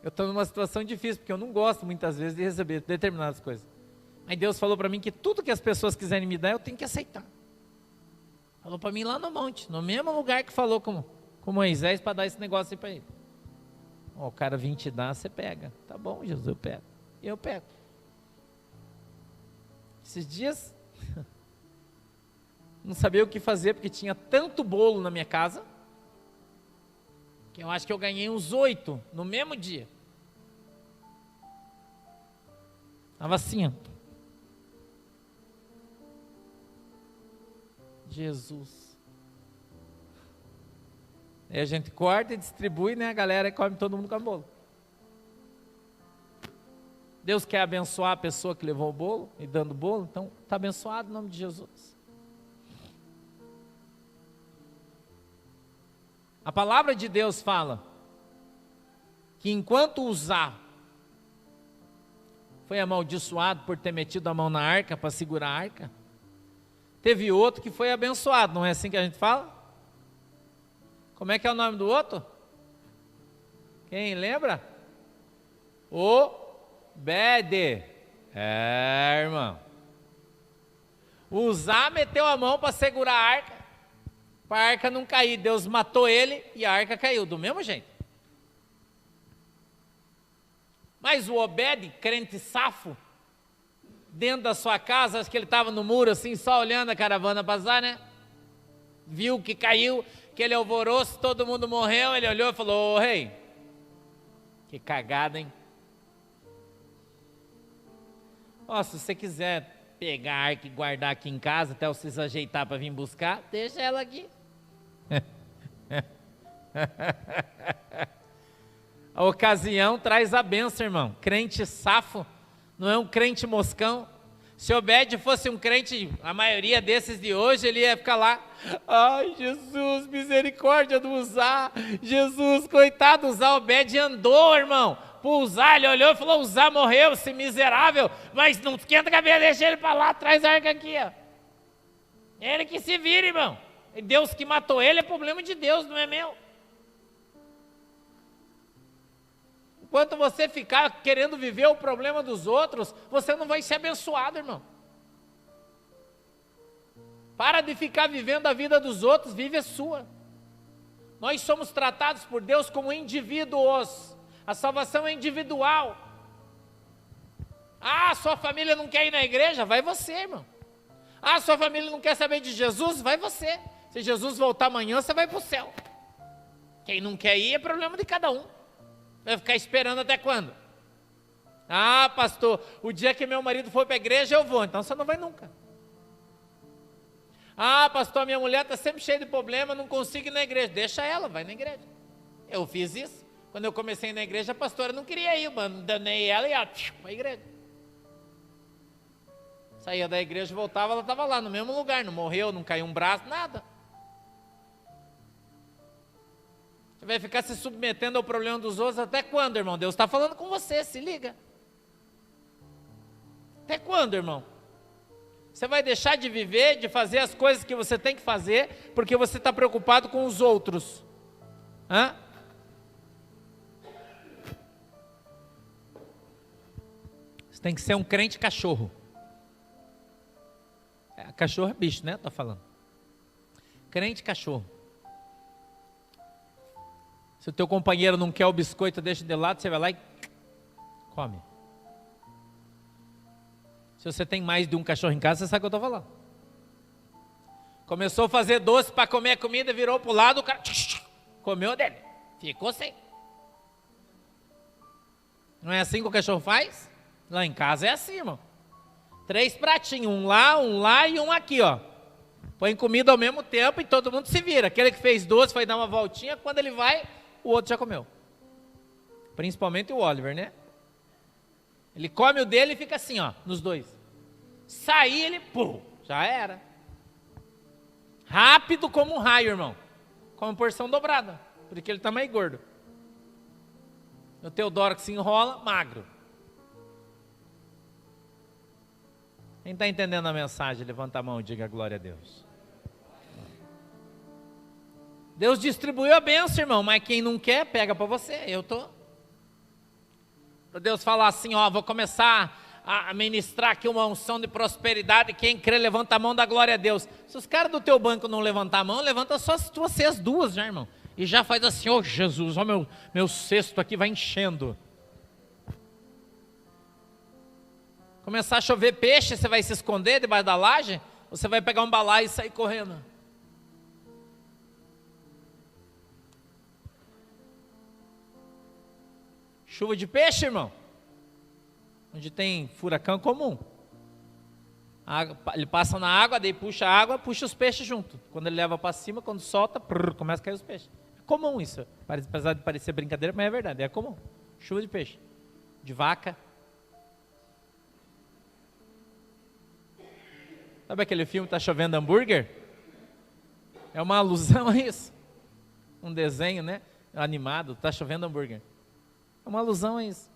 eu estou numa situação difícil, porque eu não gosto muitas vezes de receber determinadas coisas. Aí Deus falou para mim que tudo que as pessoas quiserem me dar, eu tenho que aceitar. Falou para mim lá no monte, no mesmo lugar que falou com Moisés para dar esse negócio aí para ele. O cara vem te dar, você pega. Tá bom, Jesus, eu pego. E eu pego. Esses dias, não sabia o que fazer, porque tinha tanto bolo na minha casa, que eu acho que eu ganhei uns 8 no mesmo dia. Estava assim, ó. Jesus. Aí a gente corta e distribui, né? A galera come, todo mundo com o bolo. Deus quer abençoar a pessoa que levou o bolo e dando o bolo, então está abençoado em nome de Jesus. A palavra de Deus fala que enquanto Uzá foi amaldiçoado por ter metido a mão na arca para segurar a arca, teve outro que foi abençoado, não é assim que a gente fala? Como é que é o nome do outro? Quem lembra? Obede. É, irmão. Uzá meteu a mão para segurar a arca, para a arca não cair. Deus matou ele e a arca caiu, do mesmo jeito. Mas o Obede, crente safo, dentro da sua casa, acho que ele estava no muro assim, só olhando a caravana passar, né? Viu que caiu, aquele alvoroço, todo mundo morreu, ele olhou e falou: ô rei, que cagada, hein? Ó, se você quiser pegar a arca e guardar aqui em casa, até você se ajeitar para vir buscar, deixa ela aqui. A ocasião traz a bênção, irmão. Crente safo, não é um crente moscão. Se Obede fosse um crente, a maioria desses de hoje, ele ia ficar lá: ai, Jesus, misericórdia do Uzá, Jesus, coitado do Uzá. Obede andou, irmão, pro Uzá, ele olhou e falou: Uzá morreu, esse miserável, mas não esquenta a cabeça, deixa ele para lá, traz a arca aqui, ó. Ele que se vira, irmão. Deus que matou ele é problema de Deus, não é meu. Enquanto você ficar querendo viver o problema dos outros, você não vai ser abençoado, irmão. Para de ficar vivendo a vida dos outros, vive a sua. Nós somos tratados por Deus como indivíduos. A salvação é individual. Ah, sua família não quer ir na igreja? Vai você, irmão. Ah, sua família não quer saber de Jesus? Vai você. Se Jesus voltar amanhã, você vai para o céu. Quem não quer ir é problema de cada um. Vai ficar esperando até quando? Ah, pastor, o dia que meu marido for para a igreja eu vou. Então você não vai nunca. Ah, pastor, minha mulher está sempre cheia de problema, não consigo ir na igreja. Deixa ela, vai na igreja. Eu fiz isso. Quando eu comecei na igreja, a pastora não queria ir, mano. Danei ela e ela, para a igreja. Saía da igreja, voltava, ela estava lá no mesmo lugar. Não morreu, não caiu um braço, nada. Você vai ficar se submetendo ao problema dos outros até quando, irmão? Deus está falando com você, se liga. Até quando, irmão? Você vai deixar de viver, de fazer as coisas que você tem que fazer, porque você está preocupado com os outros? Hã? Você tem que ser um crente cachorro. Cachorro é bicho, né? Estou falando. Crente cachorro. Se o teu companheiro não quer o biscoito, deixa de lado, você vai lá e come. Se você tem mais de um cachorro em casa, você sabe o que eu estou falando. Começou a fazer doce para comer a comida, virou para o lado, o cara comeu dele, ficou sem. Não é assim que o cachorro faz? Lá em casa é assim, irmão. 3 pratinhos, um lá e um aqui, ó. Põe comida ao mesmo tempo e todo mundo se vira. Aquele que fez doce foi dar uma voltinha, quando ele vai, o outro já comeu. Principalmente o Oliver, né? Ele come o dele e fica assim, ó, nos dois. Sair, ele, pô, já era. Rápido como um raio, irmão. Com porção dobrada, porque ele está mais gordo. O Teodoro que se enrola, magro. Quem está entendendo a mensagem, levanta a mão e diga glória a Deus. Deus distribuiu a bênção, irmão, mas quem não quer, pega para você. Eu tô. Para Deus falar assim, ó, vou começar a ministrar aqui uma unção de prosperidade, quem crê, levanta a mão, da glória a Deus. Se os caras do teu banco não levantar a mão, levanta só vocês duas, já, irmão. E já faz assim, ó Jesus, ó meu cesto aqui vai enchendo. Começar a chover peixe, você vai se esconder debaixo da laje? Ou você vai pegar um balaio e sair correndo? Chuva de peixe, irmão. Onde tem furacão comum. Ele passa na água, daí puxa a água, puxa os peixes junto. Quando ele leva para cima, quando solta, começa a cair os peixes. É comum isso. Apesar de parecer brincadeira, mas é verdade, é comum. Chuva de peixe. De vaca. Sabe aquele filme Tá Chovendo Hambúrguer? É uma alusão a isso. Um desenho, né? Animado, Tá Chovendo Hambúrguer. É uma alusão a isso.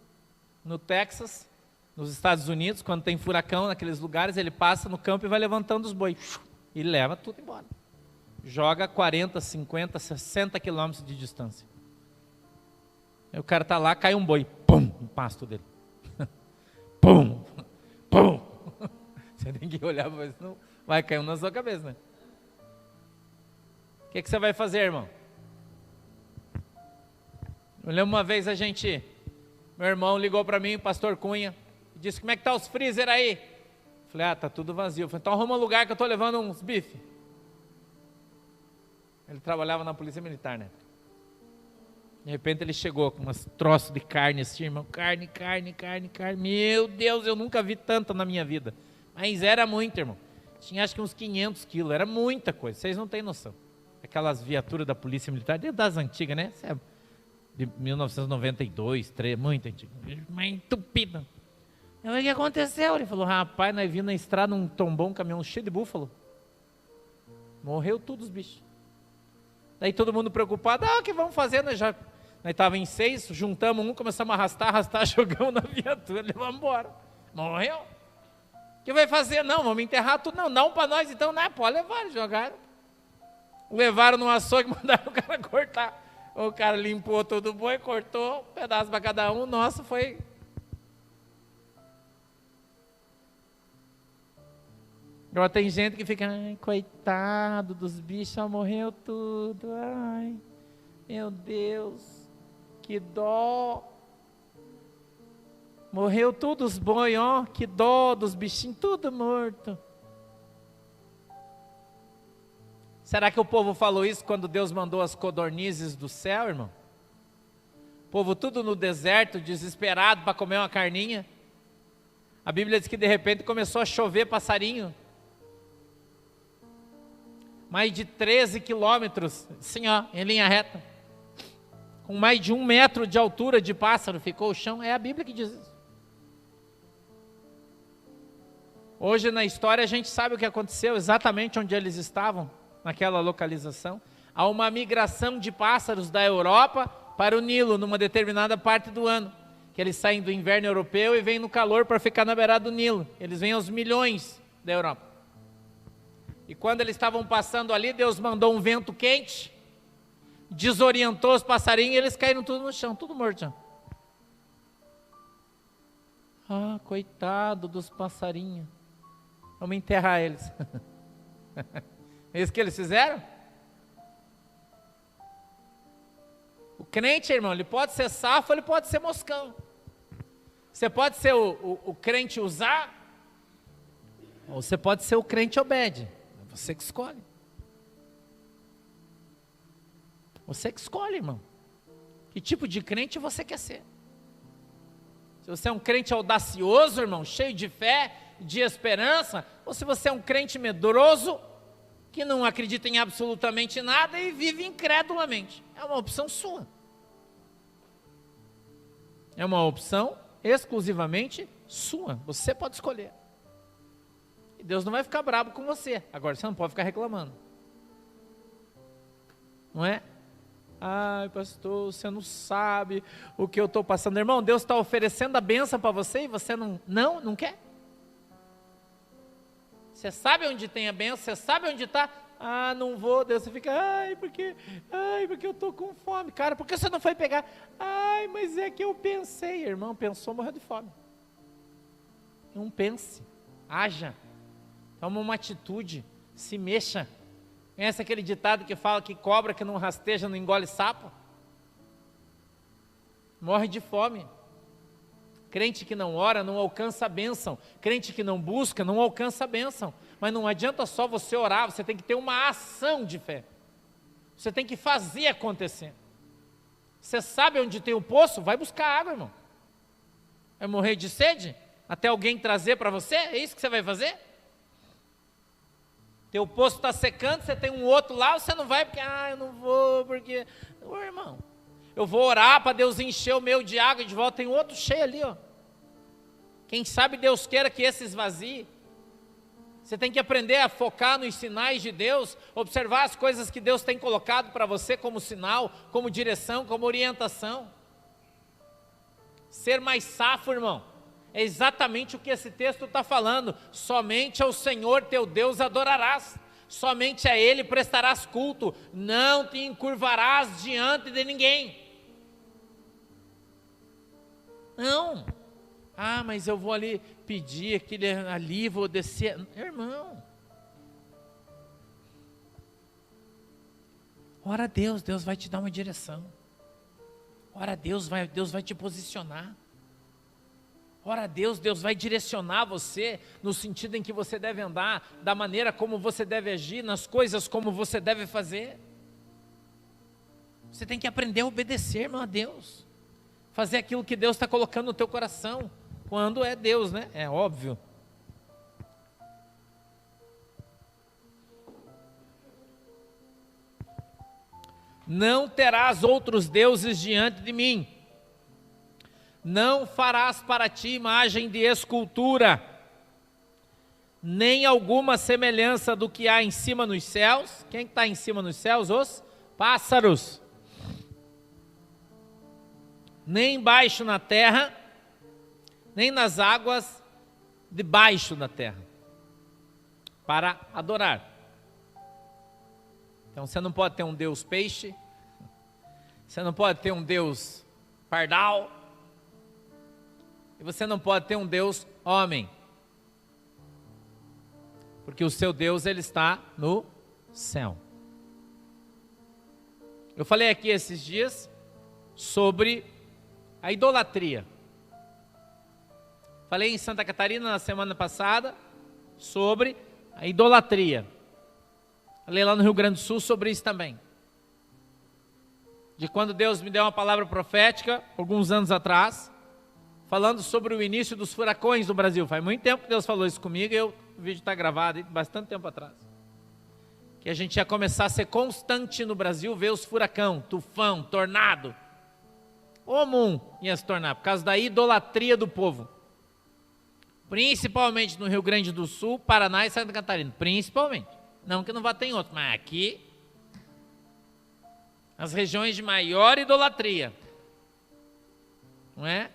No Texas, nos Estados Unidos, quando tem furacão naqueles lugares, ele passa no campo e vai levantando os bois. E leva tudo embora. Joga 40, 50, 60 quilômetros de distância. Aí o cara está lá, cai um boi. Pum! No pasto dele. Pum! Pum! Você tem que olhar, mas não vai cair um na sua cabeça, né? O que você vai fazer, irmão? Eu lembro uma vez meu irmão ligou para mim, o pastor Cunha, e disse, como é que tá os freezer aí? Eu falei, tá tudo vazio. Eu falei, então arruma um lugar que eu estou levando uns bifes. Ele trabalhava na polícia militar, né? De repente ele chegou com uns troços de carne assim, irmão, carne. Meu Deus, eu nunca vi tanta na minha vida. Mas era muito, irmão. Tinha acho que uns 500 quilos, era muita coisa, vocês não têm noção. Aquelas viaturas da polícia militar, das antigas, né? De 1992, muito antigo, mas entupida. E aí o que aconteceu? Ele falou, rapaz, nós vimos na estrada tombou um caminhão cheio de búfalo. Morreu tudo os bichos. Daí todo mundo preocupado, o que vamos fazer? Nós estávamos em 6, juntamos um, começamos a arrastar, jogamos na viatura, levamos embora. Morreu. O que vai fazer? Não, vamos enterrar tudo. Não para nós, então, não, pode levar, jogaram. Levaram no açougue, mandaram o cara cortar. O cara limpou todo o boi, cortou, um pedaço para cada um, nosso foi. Agora tem gente que fica, ai, coitado dos bichos, morreu tudo, ai, meu Deus, que dó. Morreu tudo os boi, ó, que dó dos bichinhos, tudo morto. Será que o povo falou isso quando Deus mandou as codornizes do céu, irmão? O povo tudo no deserto, desesperado para comer uma carninha. A Bíblia diz que de repente começou a chover passarinho. Mais de 13 quilômetros, assim ó, em linha reta. Com mais de 1 metro de altura de pássaro ficou o chão. É a Bíblia que diz isso. Hoje na história a gente sabe o que aconteceu, exatamente onde eles estavam. Naquela localização, há uma migração de pássaros da Europa para o Nilo, numa determinada parte do ano, que eles saem do inverno europeu e vêm no calor para ficar na beirada do Nilo, eles vêm aos milhões da Europa, e quando eles estavam passando ali, Deus mandou um vento quente, desorientou os passarinhos e eles caíram tudo no chão, tudo morto. Coitado dos passarinhos, vamos enterrar eles. É isso que eles fizeram? O crente, irmão, ele pode ser safo, ele pode ser moscão. Você pode ser o crente usar, ou você pode ser o crente obede. É você que escolhe. Você que escolhe, irmão. Que tipo de crente você quer ser? Se você é um crente audacioso, irmão, cheio de fé, de esperança, ou se você é um crente medroso, que não acredita em absolutamente nada e vive incredulamente. É uma opção sua. É uma opção exclusivamente sua. Você pode escolher. E Deus não vai ficar bravo com você. Agora, você não pode ficar reclamando. Não é? Ai, pastor, você não sabe o que eu estou passando. Irmão, Deus está oferecendo a bênção para você e você não quer? Você sabe onde tem a bênção, você sabe onde está. Ah, não vou. Deus, você fica, porque eu estou com fome. Cara, por que você não foi pegar? Ai, mas é que eu pensei. Irmão, pensou, morreu de fome. Não pense, haja, toma uma atitude, se mexa. Conhece aquele ditado que fala que cobra que não rasteja não engole sapo? Morre de fome. Crente que não ora não alcança a bênção. Crente que não busca não alcança a bênção. Mas não adianta só você orar, você tem que ter uma ação de fé. Você tem que fazer acontecer. Você sabe onde tem o poço? Vai buscar água, irmão. Vai morrer de sede? Até alguém trazer para você? É isso que você vai fazer? Teu poço está secando, você tem um outro lá, você não vai porque, eu não vou, porque... Ô, irmão, eu vou orar para Deus encher o meu de água e de volta, tem outro cheio ali, ó. Quem sabe Deus queira que esse esvazie. Você tem que aprender a focar nos sinais de Deus, observar as coisas que Deus tem colocado para você como sinal, como direção, como orientação. Ser mais safo, irmão. É exatamente o que esse texto está falando. Somente ao Senhor teu Deus adorarás, somente a Ele prestarás culto, não te encurvarás diante de ninguém. Não. Mas eu vou ali pedir aquele ali, vou descer. Irmão, ora a Deus, Deus vai te dar uma direção. Ora a Deus vai te posicionar. Ora a Deus, Deus vai direcionar você no sentido em que você deve andar, da maneira como você deve agir, nas coisas como você deve fazer. Você tem que aprender a obedecer, irmão, a Deus. Fazer aquilo que Deus está colocando no teu coração, quando é Deus, né? É óbvio. Não terás outros deuses diante de mim. Não farás para ti imagem de escultura, nem alguma semelhança do que há em cima nos céus. Quem está em cima nos céus? Os pássaros. Nem embaixo na terra, nem nas águas debaixo da terra, para adorar. Então você não pode ter um Deus peixe, você não pode ter um Deus pardal, e você não pode ter um Deus homem, porque o seu Deus, ele está no céu. Eu falei aqui esses dias sobre a idolatria. Falei em Santa Catarina na semana passada sobre a idolatria. Falei lá no Rio Grande do Sul sobre isso também. De quando Deus me deu uma palavra profética, alguns anos atrás, falando sobre o início dos furacões no Brasil. Faz muito tempo que Deus falou isso comigo e o vídeo está gravado, bastante tempo atrás. Que a gente ia começar a ser constante no Brasil, ver os furacão, tufão, tornado. Comum ia se tornar, por causa da idolatria do povo. Principalmente no Rio Grande do Sul, Paraná e Santa Catarina. Principalmente. Não que não vá ter em outro, mas aqui, as regiões de maior idolatria. Não é?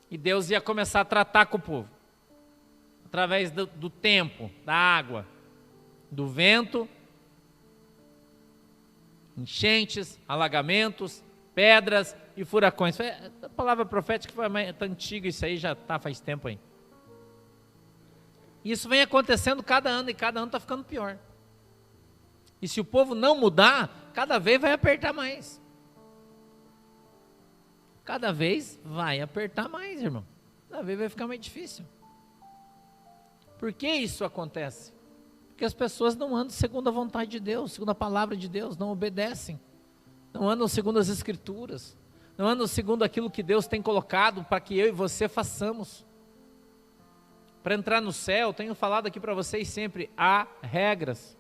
E Deus ia começar a tratar com o povo. Através do tempo, da água, do vento, enchentes, alagamentos, pedras e furacões. A palavra profética foi mais antiga, isso aí já está faz tempo aí. Isso vem acontecendo cada ano e cada ano está ficando pior. E se o povo não mudar, cada vez vai apertar mais. Cada vez vai apertar mais, irmão. Cada vez vai ficar mais difícil. Por que isso acontece? Porque as pessoas não andam segundo a vontade de Deus, segundo a palavra de Deus, não obedecem. Não andam segundo as Escrituras. Não andam segundo aquilo que Deus tem colocado para que eu e você façamos. Para entrar no céu, tenho falado aqui para vocês sempre, há regras.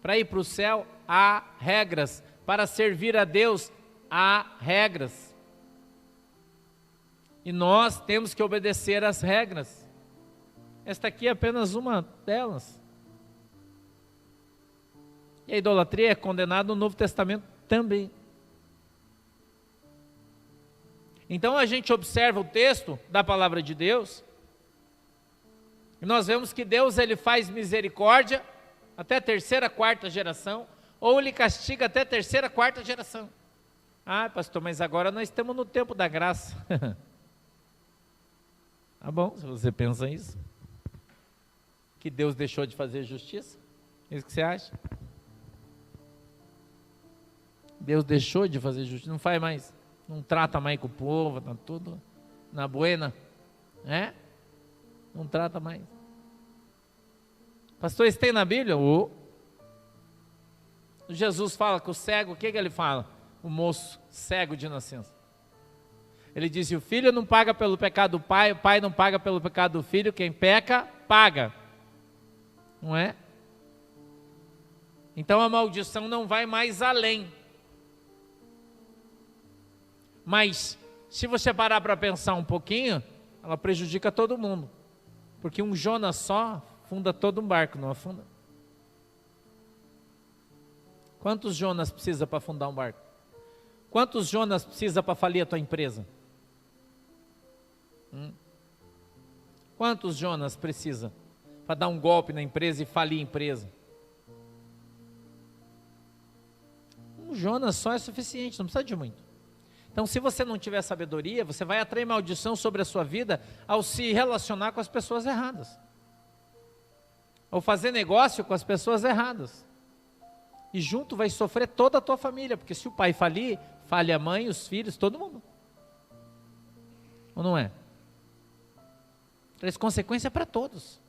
Para ir para o céu, há regras. Para servir a Deus, há regras. E nós temos que obedecer às regras. Esta aqui é apenas uma delas. E a idolatria é condenada no Novo Testamento também. Então a gente observa o texto da palavra de Deus, e nós vemos que Deus ele faz misericórdia até a terceira, quarta geração, ou ele castiga até a terceira, quarta geração. Ah, pastor, mas agora nós estamos no tempo da graça. Tá bom, se você pensa isso. Que Deus deixou de fazer justiça? É isso que você acha? Deus deixou de fazer justiça, não faz mais, não trata mais com o povo, está tudo na buena, né? Não trata mais. Pastor, isso tem na Bíblia? Jesus fala que o cego, o que ele fala? O moço cego de nascença. Ele diz: o filho não paga pelo pecado do pai, o pai não paga pelo pecado do filho, quem peca, paga. Não é? Então a maldição não vai mais além. Mas, se você parar para pensar um pouquinho, ela prejudica todo mundo. Porque um Jonas só funda todo um barco, não afunda? Quantos Jonas precisa para fundar um barco? Quantos Jonas precisa para falir a tua empresa? Quantos Jonas precisa para dar um golpe na empresa e falir a empresa? Um Jonas só é suficiente, não precisa de muito. Então, se você não tiver sabedoria, você vai atrair maldição sobre a sua vida ao se relacionar com as pessoas erradas, ao fazer negócio com as pessoas erradas. E junto vai sofrer toda a tua família, porque se o pai falir, fale a mãe, os filhos, todo mundo. Ou não é? Traz consequência para todos.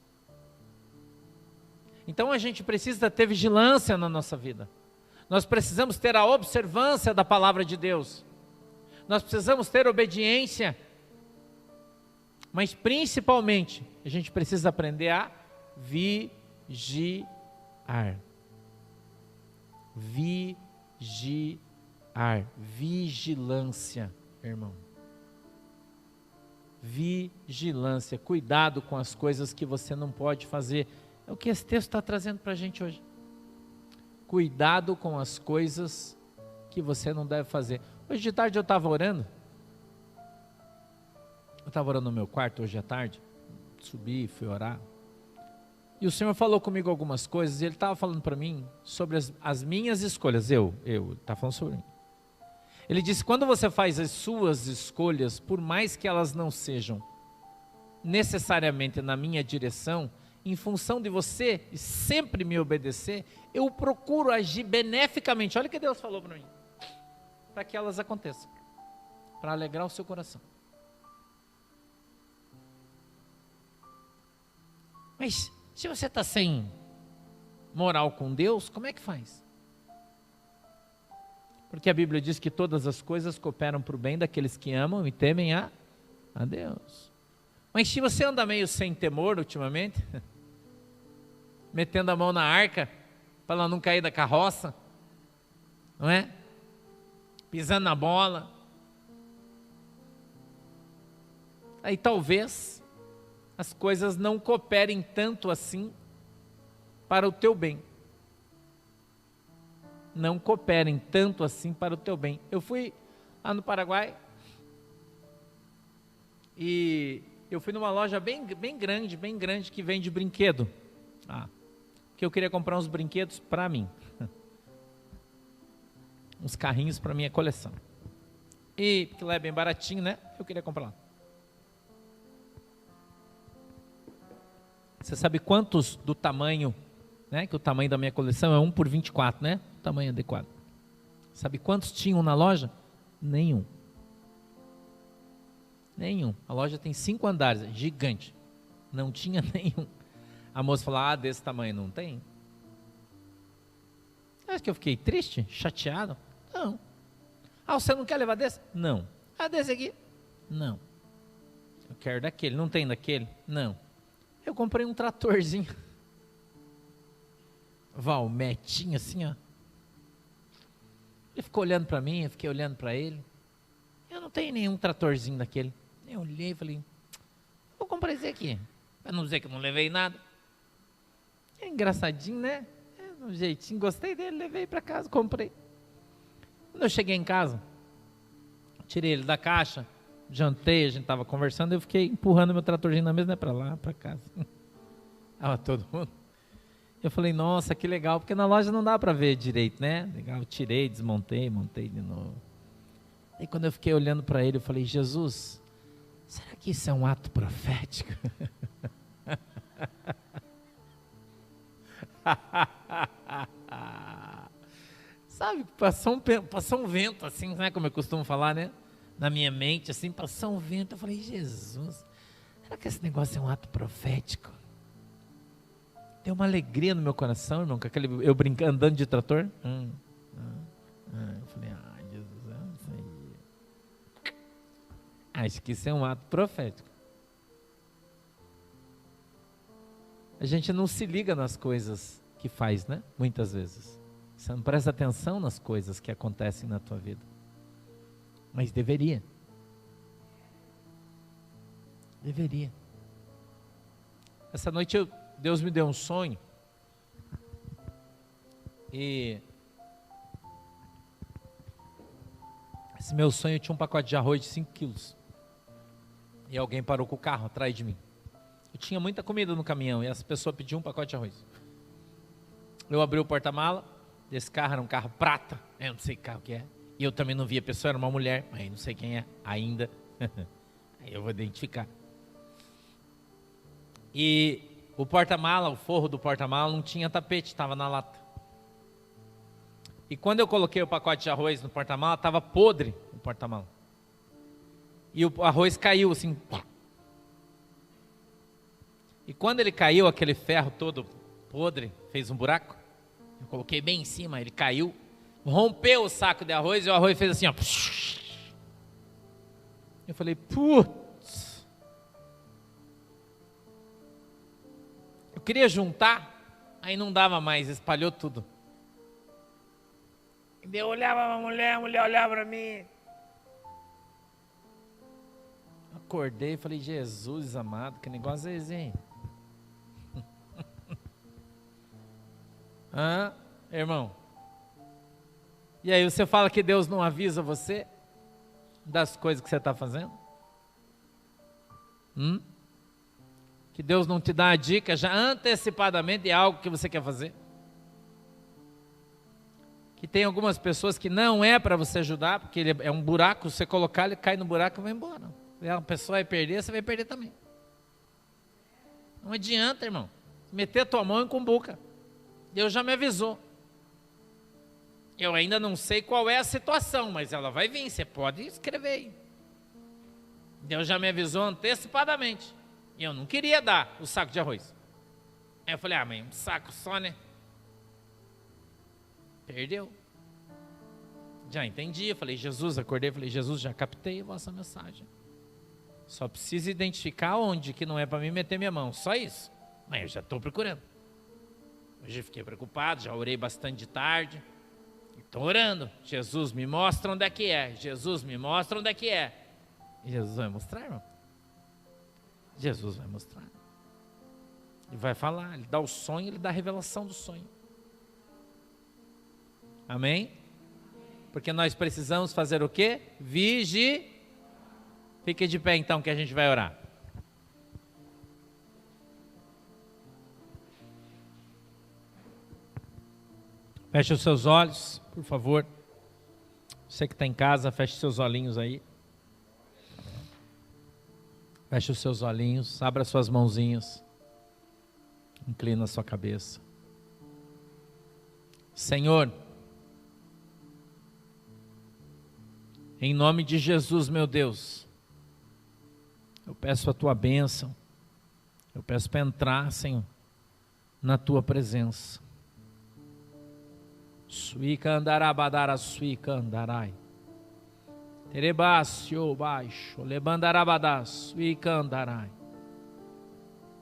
Então a gente precisa ter vigilância na nossa vida. Nós precisamos ter a observância da palavra de Deus. Nós precisamos ter obediência. Mas principalmente, a gente precisa aprender a vigiar. Vigiar. Vigilância, irmão. Vigilância. Cuidado com as coisas que você não pode fazer. É o que esse texto está trazendo para a gente hoje. Cuidado com as coisas que você não deve fazer. Hoje de tarde eu estava orando. Eu estava orando no meu quarto hoje à tarde. Subi, fui orar. E o Senhor falou comigo algumas coisas. E Ele estava falando para mim sobre as minhas escolhas. Ele está falando sobre mim. Ele disse: quando você faz as suas escolhas, por mais que elas não sejam necessariamente na minha direção, em função de você sempre me obedecer, eu procuro agir beneficamente. Olha o que Deus falou para mim. Para que elas aconteçam, para alegrar o seu coração. Mas se você está sem moral com Deus, como é que faz? Porque a Bíblia diz que todas as coisas cooperam para o bem daqueles que amam e temem a Deus. Mas se você anda meio sem temor ultimamente, metendo a mão na arca, para ela não cair da carroça, não é? Pisando na bola, aí talvez as coisas não cooperem tanto assim para o teu bem. Não cooperem tanto assim para o teu bem. Eu fui lá no Paraguai e eu fui numa loja bem grande que vende brinquedo. Que eu queria comprar uns brinquedos para mim. Uns carrinhos para minha coleção. E que lá é bem baratinho, né? Eu queria comprar lá. Você sabe quantos do tamanho, né? Que o tamanho da minha coleção é 1x24, né? O tamanho adequado. Sabe quantos tinham na loja? Nenhum. A loja tem 5 andares, é gigante. Não tinha nenhum. A moça falou: desse tamanho não tem? Acho que eu fiquei triste, chateado. Não. Você não quer levar desse? Não. Desse aqui? Não. Eu quero daquele. Não tem daquele? Não. Eu comprei um tratorzinho. Valmetinho assim, ó. Ele ficou olhando para mim, eu fiquei olhando para ele. Eu não tenho nenhum tratorzinho daquele. Eu olhei e falei: vou comprar esse aqui. para não dizer que não levei nada. É engraçadinho, né? É um jeitinho, gostei dele, levei para casa, comprei. Quando eu cheguei em casa, tirei ele da caixa, jantei, a gente estava conversando, eu fiquei empurrando meu tratorzinho na mesa, né, para lá, para casa. Estava todo mundo. Eu falei, nossa, que legal, porque na loja não dá para ver direito, né? Legal, eu tirei, desmontei, montei de novo. Aí quando eu fiquei olhando para ele, eu falei, Jesus, será que isso é um ato profético? Sabe, passou um vento assim, né, como eu costumo falar, né? Na minha mente, assim, passou um vento. Eu falei, Jesus, será que esse negócio é um ato profético? Deu uma alegria no meu coração, irmão, com aquele, eu brincando, andando de trator. Eu falei, Jesus, é isso aí. Acho que isso é um ato profético. A gente não se liga nas coisas que faz, né? Muitas vezes. Você não presta atenção nas coisas que acontecem na tua vida. Mas deveria. Deveria. Essa noite Deus me deu um sonho. E esse meu sonho tinha um pacote de arroz de 5 quilos. E alguém parou com o carro atrás de mim. Eu tinha muita comida no caminhão e essa pessoa pediu um pacote de arroz. Eu abri o porta-mala. Esse carro era um carro prata. Eu não sei que carro que é. E eu também não vi a pessoa, era uma mulher. Mas não sei quem é ainda. Aí eu vou identificar. E o porta-mala, o forro do porta-mala não tinha tapete, estava na lata. E quando eu coloquei o pacote de arroz no porta-mala, estava podre o porta-mala. E o arroz caiu assim. E quando ele caiu, aquele ferro todo podre, fez um buraco. Eu coloquei bem em cima, ele caiu. Rompeu o saco de arroz e o arroz fez assim, ó. Eu falei, putz. Eu queria juntar, aí não dava mais, espalhou tudo. Eu olhava para a mulher olhava para mim. Acordei e falei, Jesus amado, que negócio é esse, hein? Irmão? E aí você fala que Deus não avisa você das coisas que você está fazendo? Que Deus não te dá a dica já antecipadamente de algo que você quer fazer? Que tem algumas pessoas que não é para você ajudar, porque ele é um buraco, você colocar, ele cai no buraco e vai embora. E a pessoa vai perder, você vai perder também. Não adianta, irmão. Meter a tua mão em cumbuca. Deus já me avisou. Eu ainda não sei qual é a situação, mas ela vai vir, você pode escrever aí. Deus já me avisou antecipadamente. E eu não queria dar o saco de arroz. Aí eu falei, mãe, um saco só, né? Perdeu. Já entendi, eu falei, Jesus, acordei, falei, Jesus, já captei a vossa mensagem. Só preciso identificar onde que não é para mim meter minha mão, só isso. Mas eu já estou procurando. Hoje eu fiquei preocupado, já orei bastante de tarde. Estou orando, Jesus me mostra onde é que é, Jesus me mostra onde é que é. E Jesus vai mostrar, irmão. Jesus vai mostrar. Ele vai falar, ele dá o sonho, ele dá a revelação do sonho. Amém? Porque nós precisamos fazer o quê? Fique de pé então que a gente vai orar. Feche os seus olhos, por favor. Você que está em casa, feche seus olhinhos aí. Feche os seus olhinhos, abra suas mãozinhas. Inclina a sua cabeça. Senhor, em nome de Jesus, meu Deus, eu peço a tua bênção. Eu peço para entrar, Senhor, na tua presença. Suica andarabadara, suica andarai. Terebacio baixo, lebandarabadá, suica andarai.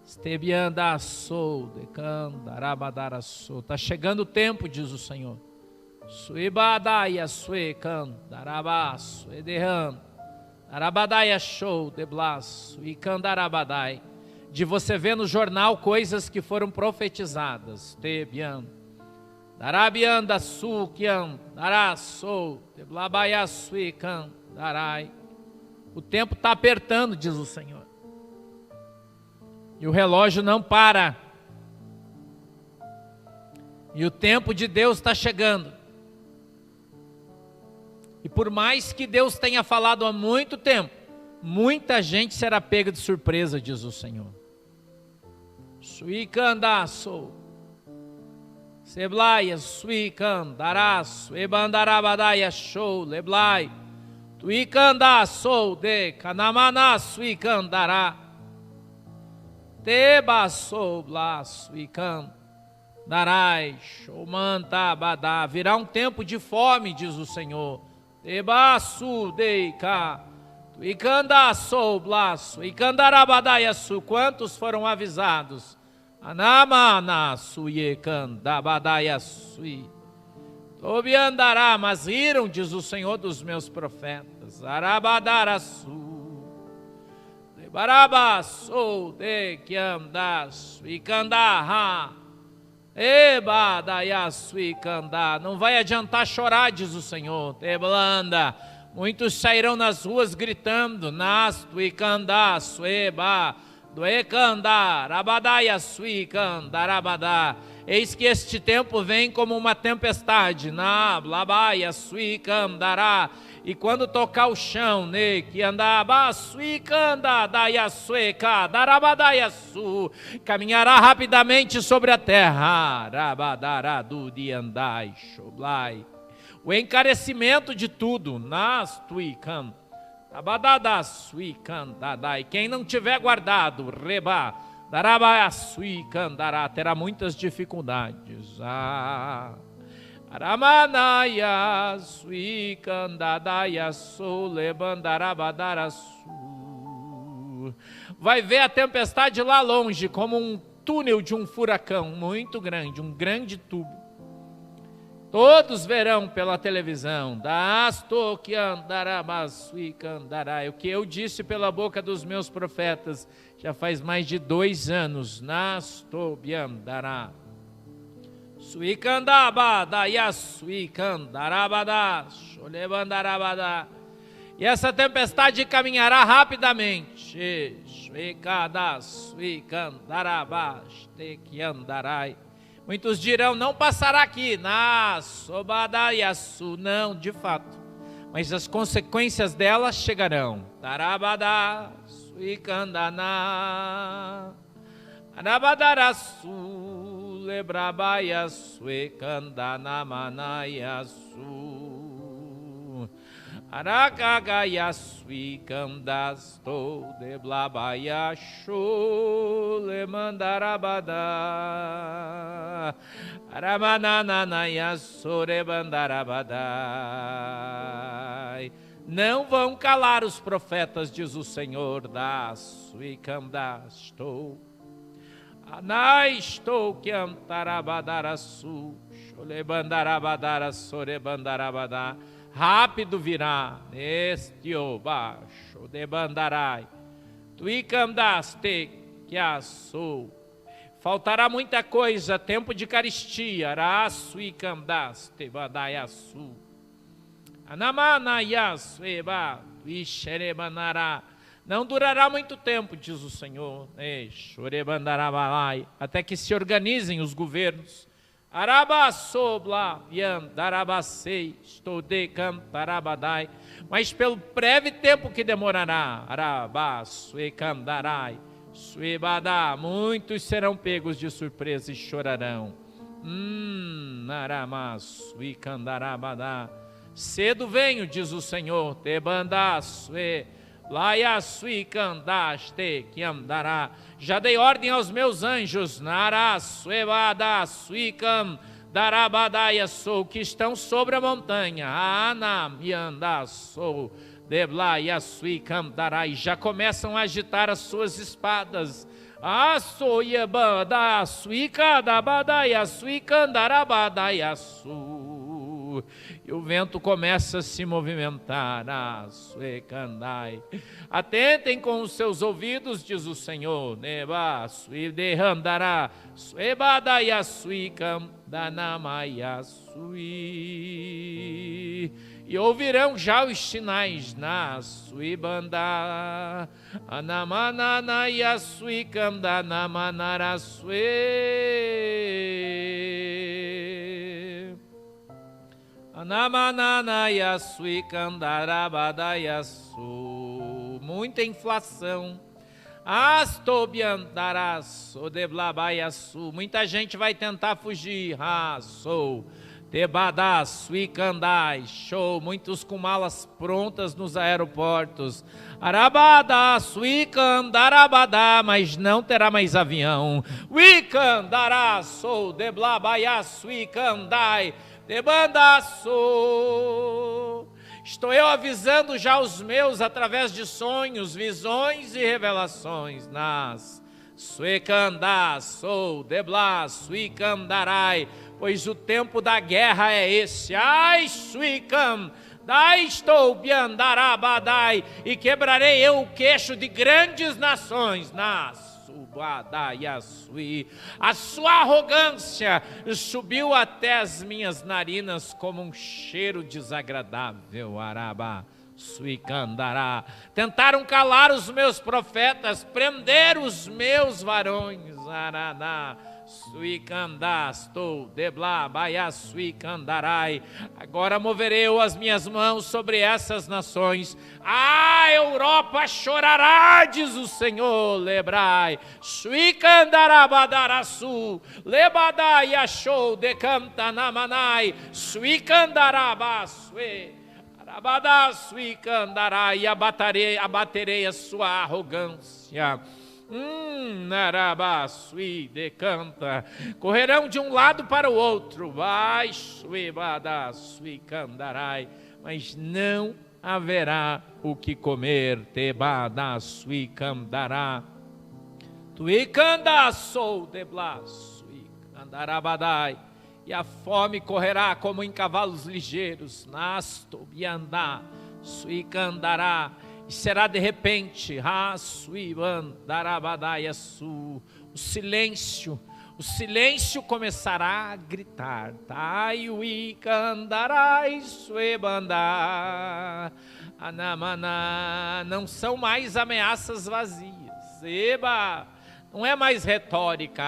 Estebianda sou, decandarabadara sou. Está chegando o tempo, diz o Senhor. Suibadaia suican, darabaço, ederran, darabadaia show, deblaço, icandarabadai. de você ver no jornal coisas que foram profetizadas. Tebian, Darabian da Sukian, Darassou, Teblabaiasuican, Darai. O tempo está apertando, diz o Senhor. E o relógio não para. E o tempo de Deus está chegando. E por mais que Deus tenha falado há muito tempo, muita gente será pega de surpresa, diz o Senhor. Suicandaço, Seblaia, Suicandaraço, Ebandarabadaia, Show, Leblai, Tuicandaço, de Canamaná, Suicandará, Tebaço, Blá, Suicandarai, Shoumantabadá. Virá um tempo de fome, diz o Senhor. Tebaço, Deica, Tuicandaço, Blá, Suicandarabadaiaçu. Quantos foram avisados? Anamana suiecandabadaiaçui. Tobiandará, mas riram, diz o Senhor dos meus profetas. Arabadaraçu. Lebarabaçou de quiandaçu e candarra. Ebadaiaçu e candá. Não vai adiantar chorar, diz o Senhor. Teblanda. Muitos sairão nas ruas gritando. Nastu e candaço, eba. Doecandá, rabadaia, suicandá, rabadá. Eis que este tempo vem como uma tempestade, na blabaia, suicandará. E quando tocar o chão, ne que andaba, suicanda, daia, sueca, darabadaia, su, caminhará rapidamente sobre a terra, rabadará, dudiandai, choblai. O encarecimento de tudo, nas tuicam. E quem não tiver guardado, reba, terá muitas dificuldades. Aramanaya, suicandadaya, solebandarabadarasu. Vai ver a tempestade lá longe, como um túnel de um furacão muito grande, um grande tubo. Todos verão pela televisão. O que eu disse pela boca dos meus profetas já faz mais de 2 anos. Nastobiandará. E essa tempestade caminhará rapidamente. Muitos dirão, não passará aqui, não, de fato, mas as consequências delas chegarão. Tarabadá, suicandaná, arabadaraçu, lebrabaia, suicandaná, manaiaçu, aracagaiaçu, candasto, deblabaiaçu, lemandarabadá, aramananaiaçu, rebandarabadá. Não vão calar os profetas, diz o Senhor, da suicandasto. Anaisto que antarabadaraçu, cholebandarabadaraçu, rebandarabadá. Rápido virá, neste o baixo de bandarai, tuicandaste que assou. Faltará muita coisa, tempo de caristia, araço e candaste, badaiaçu. Anamanaiaçu, eba, tuixerebanará. Não durará muito tempo, diz o Senhor, até que se organizem os governos. Arabasobla, yandarabasei, estou de cantarabadai, mas pelo breve tempo que demorará, arabaço e candarai, suibadá, muitos serão pegos de surpresa e chorarão. Aramaço e candarabadá, cedo venho, diz o Senhor, te bandaço e laiaço e candaste que andará. Já dei ordem aos meus anjos, naraço, evadaço, icam, darabadaiaço, que estão sobre a montanha, anamiandaço, deblaiaço, icam, darai, já começam a agitar as suas espadas, aço, iebadaço, icadabadaiaço, icandarabadaiaço. e o vento começa a se movimentar. Atentem com os seus ouvidos, diz o Senhor. E ouvirão já os sinais na suibanda, anamanana yasuikanda namanarasue, anamanana yasuikandarabadayasu. Muita inflação. Astobiandaraço deblabayasu. Muita gente vai tentar fugir. Sou Tebadá, Suicandai, show, muitos com malas prontas nos aeroportos. Arabadá, Suicandarabadá, mas não terá mais avião. Uicandará, sou, Deblabaiá, Suicandai, Debandaço. Estou eu avisando já os meus através de sonhos, visões e revelações. Nas Suicandá, sou, Deblá, Suicandarai. Pois o tempo da guerra é esse. Ai, suicam, dai estou biandarabadai, e quebrarei eu o queixo de grandes nações. A sua arrogância subiu até as minhas narinas como um cheiro desagradável. Arabá, suicandará. Tentaram calar os meus profetas, prender os meus varões. Araná. Suicandastou, deblá, baiá, suicandarai. Agora moverei eu as minhas mãos sobre essas nações. A Europa chorará, diz o Senhor, lebrai. Suicandarabadaraçu, lebadai, achou, decantanamanai. Suicandarabasue, arabadá, suicandarai. E abaterei a sua arrogância. Narabasui decanta, correrão de um lado para o outro, vai, suibadasui candarai, mas não haverá o que comer, tebadasui candará, tuicandassou deblasui candarabadai, e a fome correrá como em cavalos ligeiros, nasto biandá, sui candará. E será de repente, o silêncio começará a gritar. Não são mais ameaças vazias. Eba, não é mais retórica.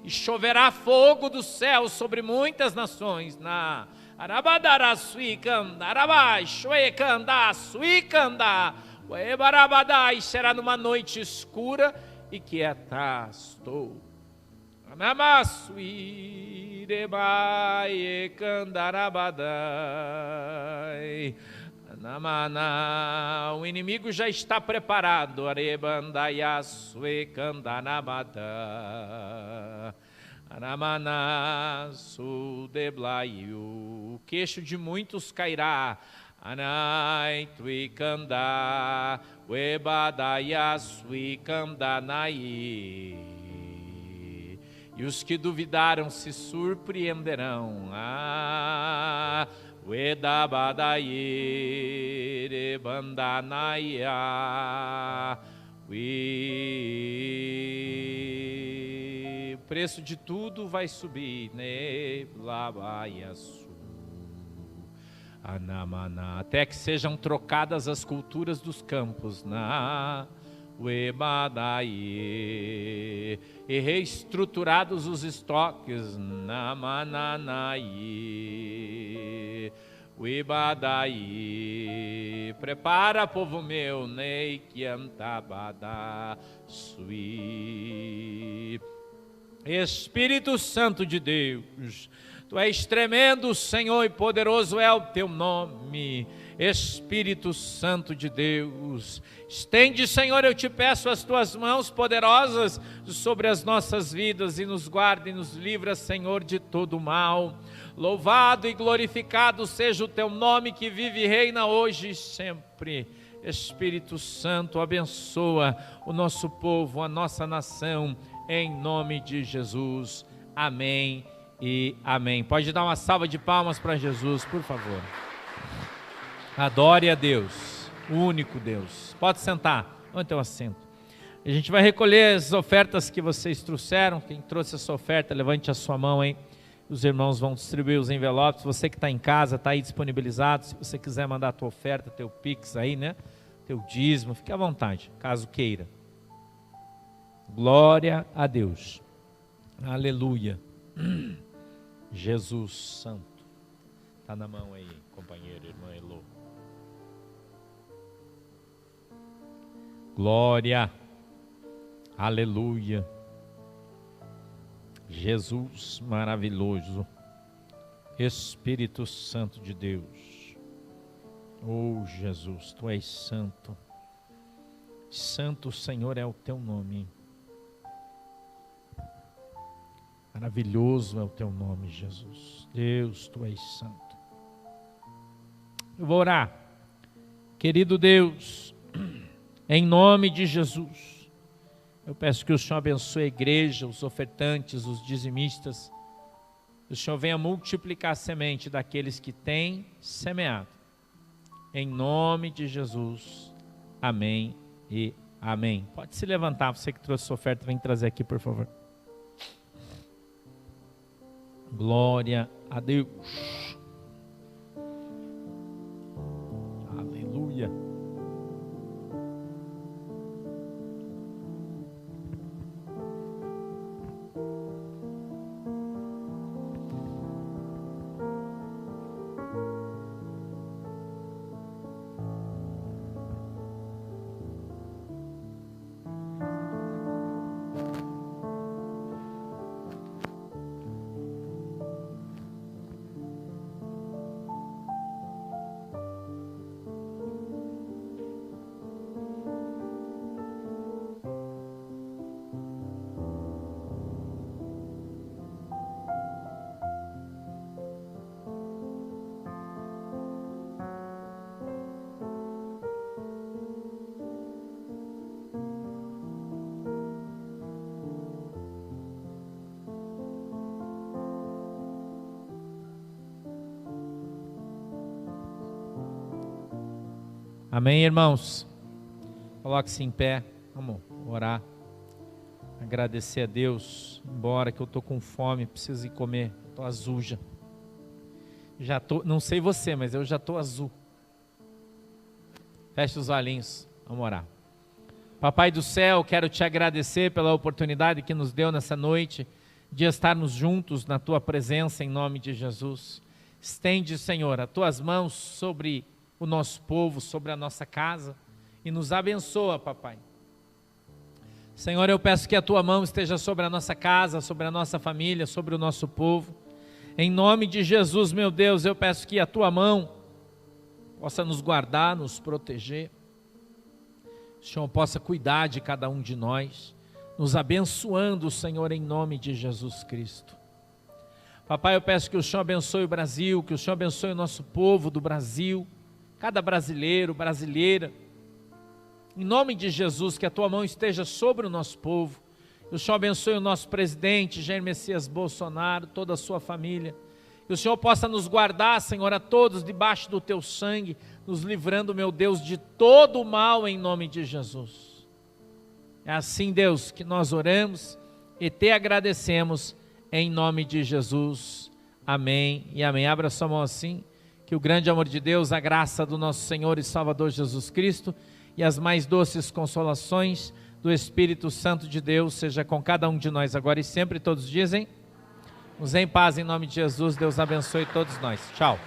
E choverá fogo do céu sobre muitas nações. E será numa noite escura e quieta. Estou. O inimigo já está preparado. O queixo de muitos cairá. E os que duvidaram se surpreenderão. O preço de tudo vai subir. Até que sejam trocadas as culturas dos campos. E reestruturados os estoques. Prepara, povo meu, Espírito Santo de Deus, Tu és tremendo, Senhor, e poderoso é o Teu nome. Espírito Santo de Deus, estende, Senhor, eu te peço, as Tuas mãos poderosas sobre as nossas vidas e nos guarde e nos livra, Senhor, de todo mal. Louvado e glorificado seja o Teu nome, que vive e reina hoje e sempre. Espírito Santo, abençoa o nosso povo, a nossa nação, em nome de Jesus. Amém e amém. Pode dar uma salva de palmas para Jesus, por favor. Adore a Deus, o único Deus. Pode sentar, onde tem o assento. A gente vai recolher as ofertas que vocês trouxeram. Quem trouxe essa oferta, levante a sua mão aí. Os irmãos vão distribuir os envelopes. Você que está em casa, está aí disponibilizado. Se você quiser mandar a tua oferta, teu Pix aí, né? Teu dízimo, fique à vontade, caso queira. Glória a Deus. Aleluia. Jesus Santo. Está na mão aí, companheiro, irmã Elô. Glória. Aleluia. Jesus maravilhoso. Espírito Santo de Deus. Oh Jesus, Tu és santo. Santo Senhor é o Teu nome. Maravilhoso é o Teu nome, Jesus. Deus, Tu és santo. Eu vou orar. Querido Deus, em nome de Jesus, eu peço que o Senhor abençoe a igreja, os ofertantes, os dizimistas. Que o Senhor venha multiplicar a semente daqueles que têm semeado. Em nome de Jesus. Amém e amém. Pode se levantar, você que trouxe sua oferta, vem trazer aqui, por favor. Glória a Deus. Aleluia. Amém, irmãos? Coloque-se em pé, vamos orar, agradecer a Deus, embora que eu estou com fome, preciso ir comer, estou azul já. Já tô, não sei você, mas eu já estou azul. Feche os olhinhos, vamos orar. Papai do céu, quero te agradecer pela oportunidade que nos deu nessa noite, de estarmos juntos na tua presença, em nome de Jesus. Estende, Senhor, as tuas mãos sobre o nosso povo, sobre a nossa casa, e nos abençoa, papai. Senhor, eu peço que a tua mão esteja sobre a nossa casa, sobre a nossa família, sobre o nosso povo. Em nome de Jesus, meu Deus, eu peço que a tua mão possa nos guardar, nos proteger. O Senhor possa cuidar de cada um de nós, nos abençoando, Senhor, em nome de Jesus Cristo. Papai, eu peço que o Senhor abençoe o Brasil, que o Senhor abençoe o nosso povo do Brasil, cada brasileiro, brasileira, em nome de Jesus, que a tua mão esteja sobre o nosso povo. Que o Senhor abençoe o nosso presidente, Jair Messias Bolsonaro, toda a sua família. Que o Senhor possa nos guardar, Senhor, a todos debaixo do teu sangue, nos livrando, meu Deus, de todo o mal em nome de Jesus. É assim, Deus, que nós oramos e te agradecemos em nome de Jesus. Amém e amém. Abra sua mão assim. Que o grande amor de Deus, a graça do nosso Senhor e Salvador Jesus Cristo e as mais doces consolações do Espírito Santo de Deus seja com cada um de nós agora e sempre. Todos dizem, nos em paz em nome de Jesus. Deus abençoe todos nós. Tchau.